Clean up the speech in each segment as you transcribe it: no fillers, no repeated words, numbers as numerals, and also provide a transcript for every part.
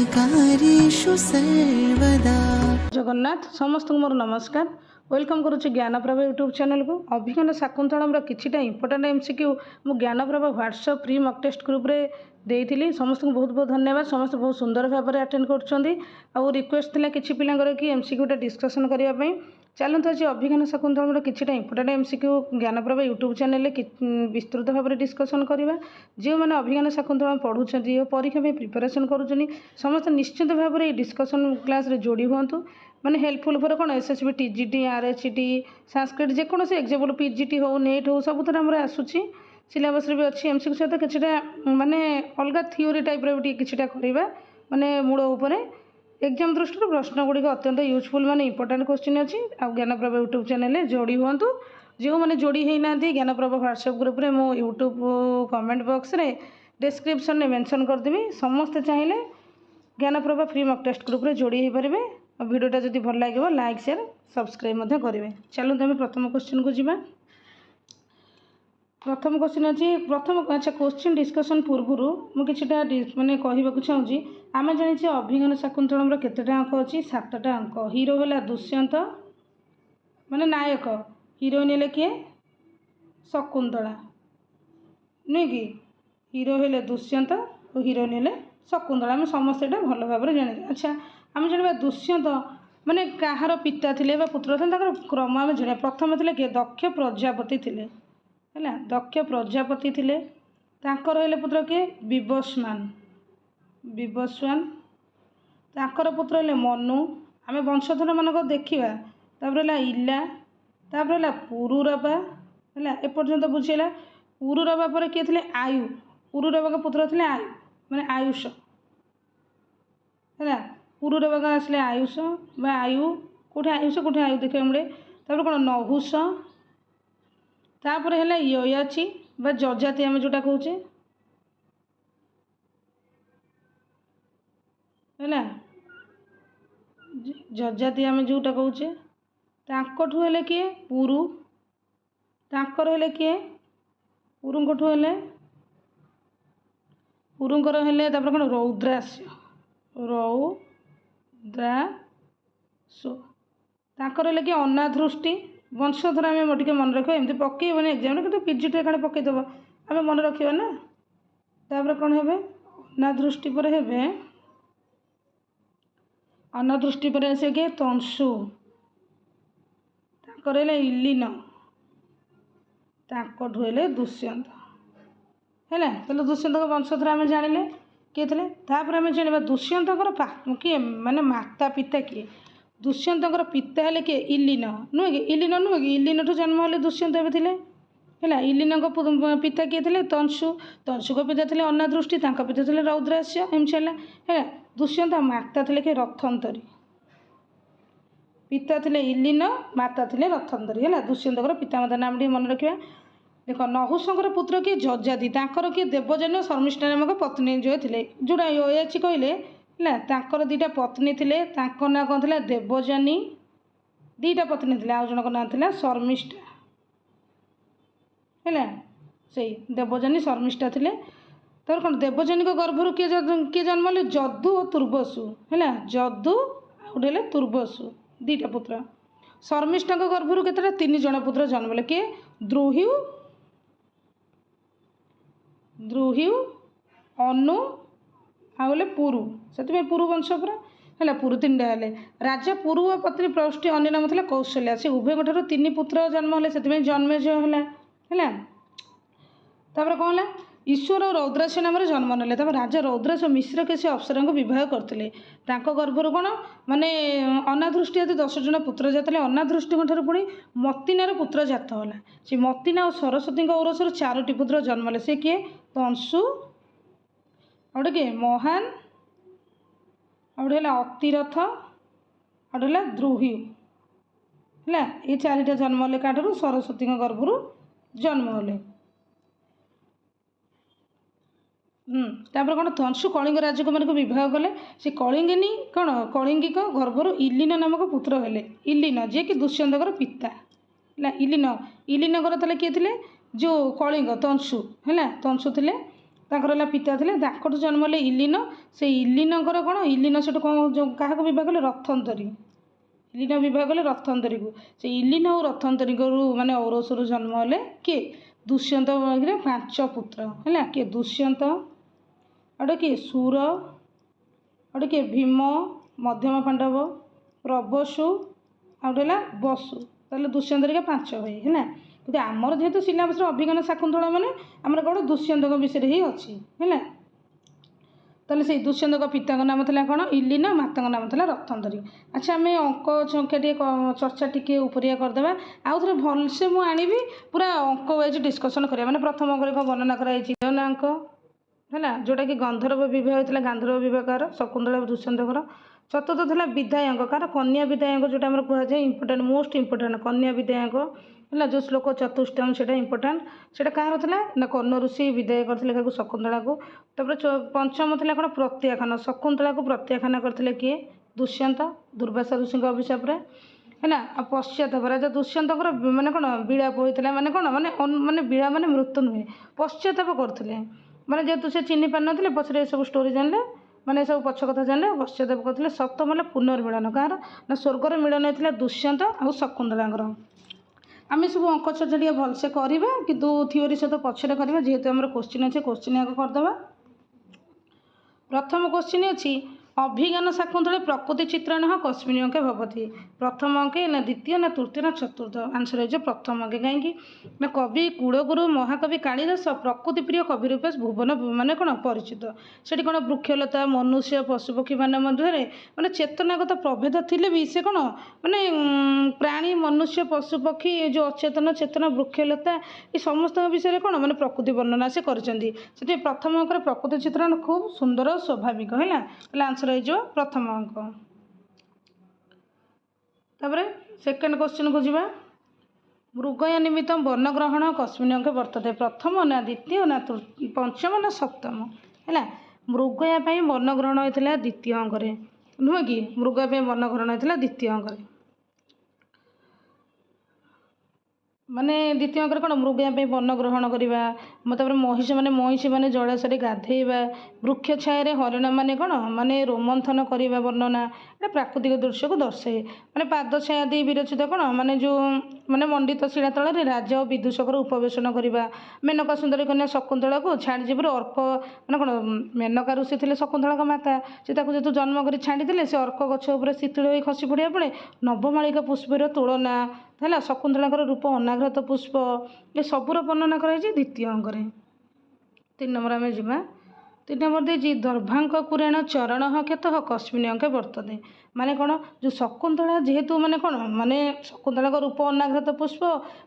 कार्येषु सर्वदा। जगन्नाथ समस्त मोर नमस्कार। वेलकम करुच्ची ज्ञानप्रभा यूट्यूब चैनल को। अभिज्ञान शाकुंतलम किछिटा इंपोर्टेंट एमसीक्यू मु Gyanprabha WhatsApp free mock test group रे देइथिली। समस्त को बहुत बहुत धन्यवाद। समस्त बहुत सुंदर भाव में अटेंड करछंदी। आ रिक्वेस्ट थिला किछि पिलांगर कि एमसीक्यूटा डिस्कशन करिया पई। चलते आज अभिज्ञान शाकुंतलम किछिटा important MCQ Gyanprabha YouTube channel विस्तृत भाव में डिस्कसन करवा। जो मैंने अभिज्ञान शाकुंतलम पढ़ुछंती और परीक्षा में प्रिपरेशन करुछनी समस्त निश्चित भाव में डिस्कसन क्लास रे जोड़ी हुंतु। माने हेल्पफुल फॉर कौन एसएसबी टीजीटी आरएचटी संस्कृत जेकोसी एग्जाम्पल पीजीटी हो नेट हो सब आमर आसूसी सिलेबस भी अच्छी एमसीक्यू सहित किछिटा माने अलग थियोरी टाइप रे किछिटा करवा माने मूल उपरे एग्जाम दृष्टि प्रश्न गुड़िक अत्यंत यूजफुल माने इंपोर्टेंट क्वेश्चन अच्छी आ ज्ञानप्रभा यूट्यूब चैनल जोड़ी हूँ। जो मैंने जोड़ी होना ज्ञानप्रभा व्हाट्सएप ग्रुप रे मो यूट्यूब कमेंट बॉक्स रे डिस्क्रिप्शन में मेंशन करदेवी। समस्ते चाहिए ज्ञानप्रभा फ्री मक टेस्ट ग्रुप रे जोड़ी हो पारे। वीडियोटा जब भल लगे लाइक शेयर सब्सक्राइब करेंगे। चलो तुम प्रथम क्वेश्चन को जीवा। प्रथम क्वेश्चन अच्छी प्रथम अच्छा क्वेश्चन डिस्कसन पूर्व मुझे माने कहवाक चाहूँगी आम जाने अभिज्ञान शाकुंतलम केतेटा अंक अच्छी 7टा अंक। हीरो है दुष्यंत माने नायक हिरोइन हेले किए शकुंतला नुहे कि हीरो हेले दुष्यंत और हिरोइन हेले शकुंतला। आम समस्त भल भाव में जाने। अच्छा आम जाना दुष्यंत माने कहार पिता थिले बा पुत्र थे क्रम आम जाना। प्रथम थे किए दक्ष प्रजापति थिले है दक्ष प्रजापति थिले। तांकर हेले पुत्र किए विवस्वान विवस्वान तांकर पुत्र हेले मनु। आम वंशधर मानक देखा तापर है इला तापर है पुरुरबा है एपर्यंत बुझेगा। पुरुरबा पर किए थे आयु पुरुरबा का पुत्र थे आयु माने आयुष है पुरुरबा का आसले आयुष बा आयु कौटे आयुष कौटे आयु देखा मिले। तापर कौन नहुष तापर है ययाची बा जजाति आम जोटा कहे है जजाति आम जोटा कहे तांकठु हेले किए पुरु तांकर हेले किए पुरुंकठु हेले पुरुंकर हेले तापर कौन रौद्रास्य रौद्रासु तांकर हेले किए अनादृष्टि वंशधर आम टे मन रखा एमती पकईबन एग्जाम कि पीजीटी एकाड़े पकईदेव आम मन रखा ना। तापर कौन हे अनादृष्टि पर हे अनादृष्टि पर आसे किए तंसु तांकर हेले इलिन तांकठु हेले दुष्यंत है तो दुष्यंत वंशधर आम जानिले किए थे। तापर आम जाना दुष्यंत किए माने माता पिता किए दुष्यंत पिता हेले किए इलिन नुहे कि इलिन नुहे कि इलिन ठू जन्म हेले दुष्यंत थे है इलिन पिता किए थे तंसु तंसु को पिता थे अनादृष्टि पिता थे रौद्रास्य एमती है। दुष्यंत माता थे कि रथंतरी पिता थे इलिन माता थे रथंतरी है। दुष्यंत पितामाता नाम टी मन रखा। देख नहुषंकर पुत्र किए जजाति तांकर किए देवजन्य शर्मिष्ठा नामक पत्नी जो थे जोड़ा ययाची कहले है दीटा पत्नी थिले ना कौन थी देवजानी दीटा पत्नी थे आउ जनक ना था शर्मिष्ठा है से देवजानी शर्मिष्ठा थे। तब कौन देवजानी गर्भर किए जन्म ले जदु और तुर्बसु है जदु आउटे तुर्बसु दीटा पुत्र। शर्मिष्ठा गर्भर केतटा 3 जन पुत्र जन्म ले किए द्रुह्यु द्रुह्यु अनु आउले पुरु से पुरु वंश पूरा है पुरु 3टा हेले। राजा पुरु और पत्नी प्रष्टि अन्य नाम था कौशल्या से उभय ठार 3 पुत्र जन्म हेले से जन्मेजय है। तापर कौन है ईश्वर और रौद्रास्य नाम जन्म नेले। तब राजा रौद्रास्य मिश्र किसी अप्सरा को बह करते गर्भर कौन माने अनादृष्टि आदि 10 जन पुत्र जाते अनादृष्टि पुणी मतिनार पुत्र जात है। से मतिना और सरस्वती औरसर 4टी पुत्र जन्म ले से किए तंसु आउटे किए महान आउटे है अतिरथ आउटे है द्रुह्यु है ये 4टा जन्म हेले क्या सरस्वती गर्भर जन्म हेले। तापर कौन तंसु कलिंग राजकुमारी को बह कले से कलिंगिनी कौन कलिंगिक गर्भर इलिन नामक पुत्र हेले इलिन जी कि दुष्यंत पिता है इलिन इलिन किए थे जो कलिंग तंसु है तंसु थे ତାଙ୍କର ହେଲା ପିତା ଥିଲେ, ତାଙ୍କଠୁ ଜନ୍ମ ହେଲେ ଇଲିନ। ସେ ଇଲିନଙ୍କର କ'ଣ, ଇଲିନ ସେଠୁ କ'ଣ କାହାକୁ ବିବାହ କଲେ, ରଥନ୍ତରୀ। ଇଲିନ ବିବାହ କଲେ ରଥନ୍ତରୀକୁ। ସେ ଇଲିନ ଆଉ ରଥନ୍ତରୀଙ୍କରୁ ମାନେ ଔରସରୁ ଜନ୍ମ ହେଲେ କିଏ, ଦୁଷ୍ୟନ୍ତ। 5 ପୁତ୍ର ହେଲା, କିଏ ଦୁଷ୍ୟନ୍ତ, ଆଉ ଗୋଟେ କିଏ ସୁର, ଆଉ ଗୋଟେ କିଏ ଭୀମ, ମଧ୍ୟମ ପାଣ୍ଡବ, ପ୍ରବସୁ, ଆଉ ଗୋଟେ ହେଲା ବସୁ। ତାହେଲେ ଦୁଷ୍ୟନ୍ତରିକା 5 ଭାଇ ହେଲା। କିନ୍ତୁ ଆମର ଯେହେତୁ ସିଲାବସ୍ରେ ଅଭିଜ୍ଞାନ ଶାକୁନ୍ତଳ ମାନେ ଆମର କ'ଣ ଦୁଷ୍ୟନ୍ତଙ୍କ ବିଷୟରେ ହିଁ ଅଛି ହେଲା। ତାହେଲେ ସେଇ ଦୁଷ୍ୟନ୍ତଙ୍କ ପିତାଙ୍କ ନାମ ଥିଲା କ'ଣ, ଇଲିନ, ମାତାଙ୍କ ନାମ ଥିଲା ରଥନ୍ତରୀ। ଆଚ୍ଛା, ଆମେ ଅଙ୍କ ସଂଖ୍ୟା ଟିକେ ଚର୍ଚ୍ଚା ଟିକେ ଉପରିଆ କରିଦେବା। ଆଉ ଥରେ ଭଲସେ ମୁଁ ଆଣିବି, ପୁରା ଅଙ୍କ ୱାଇଜ୍ ଡିସ୍କସନ୍ କରିବା। ମାନେ ପ୍ରଥମ ଅଙ୍କରେ କ'ଣ ବର୍ଣ୍ଣନା କରାଯାଇଛି, ଅଙ୍କ ହେଲା, ଯେଉଁଟାକି ଗନ୍ଧର୍ବ ବିବାହ ହୋଇଥିଲା, ଗାନ୍ଧର୍ବ ବିବାହ କାହାର, ଶକୁନ୍ତଳା ଦୁଷ୍ୟନ୍ତଙ୍କର। ଚତୁର୍ଥ ଥିଲା ବିଦାୟଙ୍କ, କାହାର, କନ୍ୟା ବିଦାୟଙ୍କ, ଯେଉଁଟା ଆମର କୁହାଯାଏ ଇମ୍ପୋର୍ଟାଣ୍ଟ, ମୋଷ୍ଟ ଇମ୍ପୋର୍ଟାଣ୍ଟ କନ୍ୟା ବିଦାୟଙ୍କ ହେଲା। ଯେଉଁ ଶ୍ଲୋକ ଚତୁଷ୍ଟମ ସେଇଟା ଇମ୍ପୋର୍ଟାଣ୍ଟ। ସେଇଟା କାହାର ଥିଲା ନା, କର୍ଣ୍ଣ ଋଷି ବିଦାୟ କରିଥିଲେ କାହାକୁ, ଶକୁନ୍ତଳାକୁ। ତାପରେ ପଞ୍ଚମ ଥିଲା କ'ଣ, ପ୍ରତ୍ୟାଖ୍ୟାନ। ଶକୁନ୍ତଳାକୁ ପ୍ରତ୍ୟାଖ୍ୟାନ କରିଥିଲେ କିଏ, ଦୁଷ୍ୟନ୍ତ, ଦୁର୍ବାସା ଋଷିଙ୍କ ଅଭିଶାପରେ ହେଲା। ଆଉ ପଶ୍ଚାତାପ, ରାଜା ଦୁଷ୍ୟନ୍ତଙ୍କର ମାନେ କ'ଣ ବିଳାପ ହୋଇଥିଲା। ମାନେ କ'ଣ, ମାନେ ବିଳା ମାନେ ମୃତ୍ୟୁ ନୁହେଁ, ପଶ୍ଚାତାପ କରୁଥିଲେ। ମାନେ ଯେହେତୁ ସେ ଚିହ୍ନି ପାରିନଥିଲେ, ପଛରେ ଏସବୁ ଷ୍ଟୋରି ଜାଣିଲେ, ମାନେ ଏସବୁ ପଛ କଥା ଜାଣିଲେ, ପଶ୍ଚାତାପ କରୁଥିଲେ। ସପ୍ତମ ହେଲା ପୁନର୍ମିଳନ, କାହାର ନା, ସ୍ୱର୍ଗର ମିଳନ ହେଇଥିଲା ଦୁଷ୍ୟନ୍ତ ଆଉ ଶକୁନ୍ତଳାଙ୍କର। ଆମେ ସବୁ ଅଙ୍କ ଚର୍ଚ୍ଚା ଟିକେ ଭଲସେ କରିବା, କିନ୍ତୁ ଥିଓରି ସହିତ ପଛରେ କରିବା, ଯେହେତୁ ଆମର କୋଶ୍ଚିନ୍ ଅଛି, କୋଶ୍ଚିନ୍ ଆଗ କରିଦେବା। ପ୍ରଥମ କୋଶ୍ଚିନ୍ ଅଛି, ଅଭିଜ୍ଞାନ ଶାକୁନ୍ତଳେ ପ୍ରକୃତି ଚିତ୍ରଣ କସ୍ମିନ୍ ଅଙ୍କେ ଭବତି। ପ୍ରଥମ ଅଙ୍କେ ନା, ଦ୍ୱିତୀୟ ନା, ତୃତୀୟ ନା, ଚତୁର୍ଥ। ଆନ୍ସର ହେଇଯିବ ପ୍ରଥମ ଅଙ୍କେ। କାହିଁକି ନା, କବି କୁଳଗୁରୁ ମହାକବି କାଳିଦାସ ପ୍ରକୃତି ପ୍ରିୟ କବି ରୂପେ ଭୁବନ ମାନେ କ'ଣ ପରିଚିତ। ସେଠି କ'ଣ ବୃକ୍ଷଲତା, ମନୁଷ୍ୟ, ପଶୁପକ୍ଷୀମାନଙ୍କ ମଧ୍ୟରେ ମାନେ ଚେତନାଗତ ପ୍ରଭେଦ ଥିଲେ ବି ସେ କ'ଣ ମାନେ ପ୍ରାଣୀ, ମନୁଷ୍ୟ, ପଶୁପକ୍ଷୀ, ଏ ଯେଉଁ ଅଚେତନ, ଚେତନ, ବୃକ୍ଷଲତା, ଏ ସମସ୍ତଙ୍କ ବିଷୟରେ କ'ଣ ମାନେ ପ୍ରକୃତି ବର୍ଣ୍ଣନା ସେ କରିଛନ୍ତି। ସେଥିପାଇଁ ପ୍ରଥମ ଅଙ୍କରେ ପ୍ରକୃତି ଚିତ୍ରଣ ଖୁବ୍ ସୁନ୍ଦର, ସ୍ୱାଭାବିକ ହେଲା। ତାହେଲେ ଆନ୍ସର ହେଇଯିବ ପ୍ରଥମ ଅଙ୍କ। ତାପରେ ସେକେଣ୍ଡ କ୍ୱେଶ୍ଚିନ୍କୁ ଯିବା। ମୃଗୟା ନିମିତ୍ତ ବର୍ଣ୍ଣଗ୍ରହଣ କସ୍ମିନ୍ ଅଙ୍କେ ବର୍ତ୍ତତେ। ପ୍ରଥମ ନା, ଦ୍ୱିତୀୟ ନା, ପଞ୍ଚମ ନା, ସପ୍ତମ ହେଲା। ମୃଗୟା ପାଇଁ ବର୍ଣ୍ଣଗ୍ରହଣ ହୋଇଥିଲା ଦ୍ୱିତୀୟ ଅଙ୍କରେ, ନୁହେଁ କି, ମୃଗୟା ପାଇଁ ବର୍ଣ୍ଣଗ୍ରହଣ ହୋଇଥିଲା ଦ୍ୱିତୀୟ ଅଙ୍କରେ। ମାନେ ଦ୍ୱିତୀୟ ଅଙ୍କରେ କ'ଣ, ମୃଗୟା ପାଇଁ ବର୍ଣ୍ଣ ଗ୍ରହଣ କରିବା। ତାପରେ ମହିଷୀ ମାନେ ଜଳାଶୟରେ ଗାଧେଇବା। ବୃକ୍ଷ ଛାୟାରେ ହରିଣ ମାନେ କ'ଣ ମାନେ ରୋମନ୍ଥନ କରିବା ବର୍ଣ୍ଣନା। ଏଇଟା ପ୍ରାକୃତିକ ଦୃଶ୍ୟକୁ ଦର୍ଶାଏ। ମାନେ ପାଦ ଛାୟା ଦେଇ ବିରଚିତ କ'ଣ ମାନେ ଯେଉଁ ମାନେ ମଣ୍ଡିତ ଶିଳା ତଳରେ ରାଜା ଓ ବିଦୂଷକର ଉପବେଶନ କରିବା। ମେନକା ସୁନ୍ଦରୀ କନ୍ୟା ଶକୁନ୍ତଳାକୁ ଛାଡ଼ିଯିବାରୁ ଅର୍କ ମାନେ କ'ଣ, ମେନକା ଋଷି ଥିଲେ ଶକୁନ୍ତଳାଙ୍କ ମାତା। ସେ ତାକୁ ଯେହେତୁ ଜନ୍ମ କରି ଛାଡ଼ିଥିଲେ, ସେ ଅର୍କ ଗଛ ଉପରେ ଶିଥିଳ ହୋଇ ଖସି ପଡ଼ିବା ବେଳେ ନବମାଳିକା ପୁଷ୍ପର ତୁଳନା ହେଲା, ଶକୁନ୍ତଳାଙ୍କର ରୂପ ଅନାଘ୍ରତ ପୁଷ୍ପ, ଏ ସବୁର ବର୍ଣ୍ଣନା କରାଯାଇଛି ଦ୍ୱିତୀୟ ଅଙ୍କରେ। 3 ନମ୍ବର ଆମେ ଯିବା। 3 ନମ୍ବର ଦେଇଛି, ଦର୍ଭାଙ୍କ କୁରାଣ ଚରଣ କ୍ଷେତ କସ୍ମିନ୍ ଅଙ୍କେ ବର୍ତ୍ତତେ। ମାନେ କ'ଣ, ଯେଉଁ ଶକୁନ୍ତଳା ଯେହେତୁ ମାନେ କ'ଣ ମାନେ ଶକୁନ୍ତଳାଙ୍କ ରୂପ ଅନାଘ୍ରତ ପୁଷ୍ପ,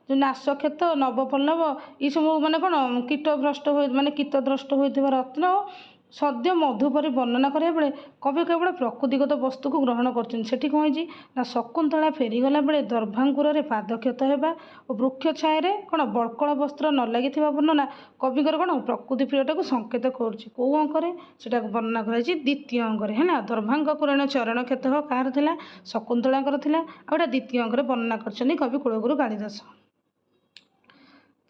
ଯେଉଁ ନାଶ କ୍ଷେତ, ନବପଲ୍ଲବ, ଏସବୁ ମାନେ କ'ଣ କୀଟଦ୍ରଷ୍ଟ ହୋଇଥିବା ରତ୍ନ ସଦ୍ୟ ମଧୁ ପରି ବର୍ଣ୍ଣନା କରିବା ବେଳେ କବି କେବଳ ପ୍ରକୃତିଗତ ବସ୍ତୁକୁ ଗ୍ରହଣ କରୁଛନ୍ତି। ସେଠି କ'ଣ ହେଇଛି ନା, ଶକୁନ୍ତଳା ଫେରିଗଲା ବେଳେ ଦର୍ଭାଙ୍କୁରରେ ପାଦକ୍ଷତ ହେବା ଓ ବୃକ୍ଷ ଛାୟାରେ କ'ଣ ବଳକଳ ବସ୍ତ୍ର ନ ଲାଗିଥିବା ବର୍ଣ୍ଣନା କବିଙ୍କର କ'ଣ ପ୍ରକୃତି ପ୍ରିୟଟାକୁ ସଂକେତ କରୁଛି। କେଉଁ ଅଙ୍କରେ ସେଟାକୁ ବର୍ଣ୍ଣନା କରାଯାଇଛି, ଦ୍ୱିତୀୟ ଅଙ୍କରେ ହେଲା। ଦର୍ଭାଙ୍କ କୁରାଣ ଚରଣ କ୍ଷେତ କାହାର ଥିଲା, ଶକୁନ୍ତଳାଙ୍କର ଥିଲା। ଆଉ ଏଇଟା ଦ୍ୱିତୀୟ ଅଙ୍କରେ ବର୍ଣ୍ଣନା କରିଛନ୍ତି କବି କୁଳଗୁରୁ କାଳିଦାସ।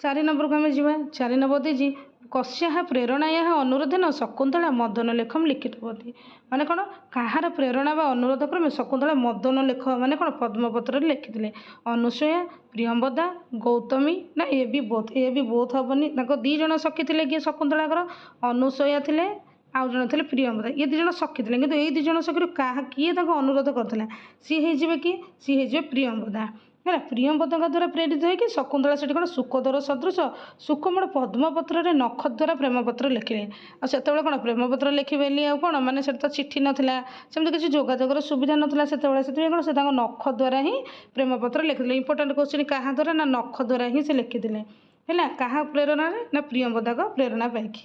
4 ନମ୍ବରକୁ ଆମେ ଯିବା। 4 ନମ୍ବର ଦେଇଛି, କସ୍ୟାଃ ପ୍ରେରଣାୟାଃ ଅନୁରୋଧେନ ଶକୁନ୍ତଳା ମଦନ ଲେଖମ ଲିଖିତବତୀ। ମାନେ କ'ଣ, କାହାର ପ୍ରେରଣା ବା ଅନୁରୋଧ କ୍ରମେ ଶକୁନ୍ତଳା ମଦନ ଲେଖ ମାନେ କ'ଣ ପଦ୍ମପତ୍ରରେ ଲେଖିଥିଲେ। ଅନୁସୂୟା, ପ୍ରିୟମ୍ବଦା, ଗୌତମୀ ନା ଏ ବି ବୋଥ୍ ହେବନି। ତାଙ୍କ 2 ଜଣ ସଖୀ ଥିଲେ କିଏ ଶକୁନ୍ତଳାଙ୍କର, ଅନୁସୂୟା ଥିଲେ, ଆଉ ଜଣେ ଥିଲେ ପ୍ରିୟମ୍ବଦା। ଏ 2 ଜଣ ସଖୀ ଥିଲେ, କିନ୍ତୁ ଏଇ 2 ଜଣ ସଖୀରୁ କିଏ ତାଙ୍କୁ ଅନୁରୋଧ କରିଥିଲା, ସିଏ ହେଇଯିବେ କିଏ, ସିଏ ହେଇଯିବେ ପ୍ରିୟମ୍ବଦା ହେଲା। ପ୍ରିୟମ୍ବଦାଙ୍କ ଦ୍ୱାରା ପ୍ରେରିତ ହୋଇକି ଶକୁନ୍ତଳା ସେଠି କ'ଣ ଶୁକୋଦର ସଦୃଶ ସୁକୋମଳ ପଦ୍ମପତ୍ରରେ ନଖ ଦ୍ୱାରା ପ୍ରେମପତ୍ର ଲେଖିଲେ। ଆଉ ସେତେବେଳେ କ'ଣ ପ୍ରେମପତ୍ର ଲେଖିବେ ବୋଲି ଆଉ କ'ଣ ମାନେ ସେଠି ତ ଚିଠି ନଥିଲା, ସେମିତି କିଛି ଯୋଗାଯୋଗର ସୁବିଧା ନଥିଲା ସେତେବେଳେ। ସେଥିପାଇଁ କ'ଣ ସେ ତାଙ୍କ ନଖ ଦ୍ୱାରା ହିଁ ପ୍ରେମପତ୍ର ଲେଖିଥିଲେ। ଇମ୍ପୋର୍ଟାଣ୍ଟ କ୍ୱେଶ୍ଚିନ୍, କାହା ଦ୍ୱାରା ନା, ନଖ ଦ୍ୱାରା ହିଁ ସେ ଲେଖିଥିଲେ ହେଲା। କାହା ପ୍ରେରଣାରେ ନା, ପ୍ରିୟମ୍ବଦାଙ୍କ ପ୍ରେରଣା ପାଇକି।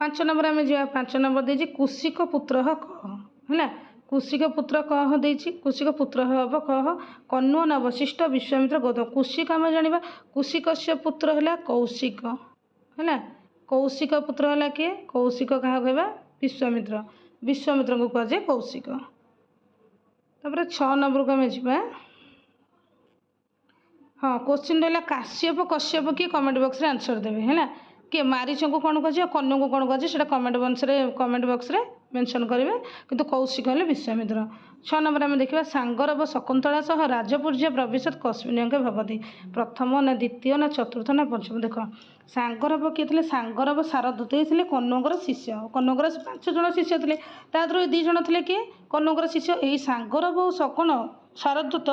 5 ନମ୍ବର ଆମେ ଯିବା। 5 ନମ୍ବର ଦେଇଛି, କୁଶିକ ପୁତ୍ର କହ ହେଲା। କୁଶିକ ପୁତ୍ର କହ ଦେଇଛି। କୁଶିକ ପୁତ୍ର ହବ କହ। କଣ୍ୱ ନା, ବଶିଷ୍ଠ, ବିଶ୍ୱାମିତ୍ର, ଗୌତମ। କୁଶିକ ଆମେ ଜାଣିବା, କୁଶିକସ୍ୟ ପୁତ୍ର ହେଲା କୌଶିକ ହେଲା। କୌଶିକ ପୁତ୍ର ହେଲା କିଏ, କୌଶିକ କାହାକୁ କହିବା, ବିଶ୍ୱାମିତ୍ର। ବିଶ୍ୱାମିତ୍ରଙ୍କୁ କୁହାଯାଏ କୌଶିକ। ତାପରେ 6 ନମ୍ବରକୁ ଆମେ ଯିବା। ହଁ, କ୍ୱେଶ୍ଚିନ୍ ରହିଲା କାଶ୍ୟପ କଶ୍ୟପ କିଏ, କମେଣ୍ଟ ବକ୍ସରେ ଆନ୍ସର ଦେବେ ହେଲା। କିଏ ମାରିଚଙ୍କୁ କ'ଣ କୁହାଯିବ, କର୍ଣ୍ଣଙ୍କୁ କ'ଣ କୁହାଯିବ ସେଇଟା କମେଣ୍ଟ ବକ୍ସରେ ମେନସନ୍ କରିବେ, କିନ୍ତୁ କୌଶିକ ହେଲେ ବିଶ୍ୱାମିତ୍ର। 6 ନମ୍ବର ଆମେ ଦେଖିବା ସାଙ୍ଗରବ ଶକୁନ୍ତଳା ସହ ରାଜପୁର୍ଯ୍ୟ ପ୍ରବିଶତ କସ୍ମିନ୍ୟଙ୍କେ ଭବତି। ପ୍ରଥମ ନା ଦ୍ୱିତୀୟ ନା ଚତୁର୍ଥ ନା ପଞ୍ଚମ। ଦେଖ ସାଙ୍ଗରବ କିଏ ଥିଲେ, ସାଙ୍ଗରବ ସାରଦୂତ ଥିଲେ କର୍ଣ୍ଣଙ୍କର ଶିଷ୍ୟ। କର୍ଣ୍ଣଙ୍କର 5 ଜଣ ଶିଷ୍ୟ ଥିଲେ, ତା ଦେହରୁ 2 ଜଣ ଥିଲେ କିଏ, କର୍ଣ୍ଣଙ୍କର ଶିଷ୍ୟ। ଏଇ ସାଙ୍ଗରବ କ'ଣ ସାରଦୂତ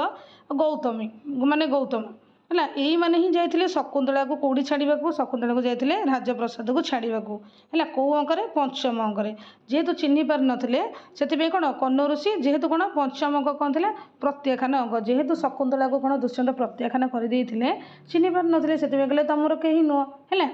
ଗୌତମୀ ମାନେ ଗୌତମ ହେଲା, ଏଇମାନେ ହିଁ ଯାଇଥିଲେ ଶକୁନ୍ତଳାକୁ କେଉଁଠି ଛାଡ଼ିବାକୁ, ଶକୁନ୍ତଳାକୁ ଯାଇଥିଲେ ରାଜପ୍ରସାଦକୁ ଛାଡ଼ିବାକୁ ହେଲା। କେଉଁ ଅଙ୍କରେ, ପଞ୍ଚମ ଅଙ୍କରେ। ଯେହେତୁ ଚିହ୍ନି ପାରିନଥିଲେ ସେଥିପାଇଁ କ'ଣ କର୍ଣ୍ଣ ଋଷି ଯେହେତୁ କ'ଣ ପଞ୍ଚମ ଅଙ୍କ କ'ଣ ଥିଲା, ପ୍ରତ୍ୟାଖ୍ୟାନ ଅଙ୍କ। ଯେହେତୁ ଶକୁନ୍ତଳାକୁ କ'ଣ ଦୁଷ୍ୟନ୍ତ ପ୍ରତ୍ୟାଖ୍ୟାନ କରିଦେଇଥିଲେ, ଚିହ୍ନି ପାରିନଥିଲେ, ସେଥିପାଇଁ କହିଲେ ତମର କେହି ନୁହଁ ହେଲା।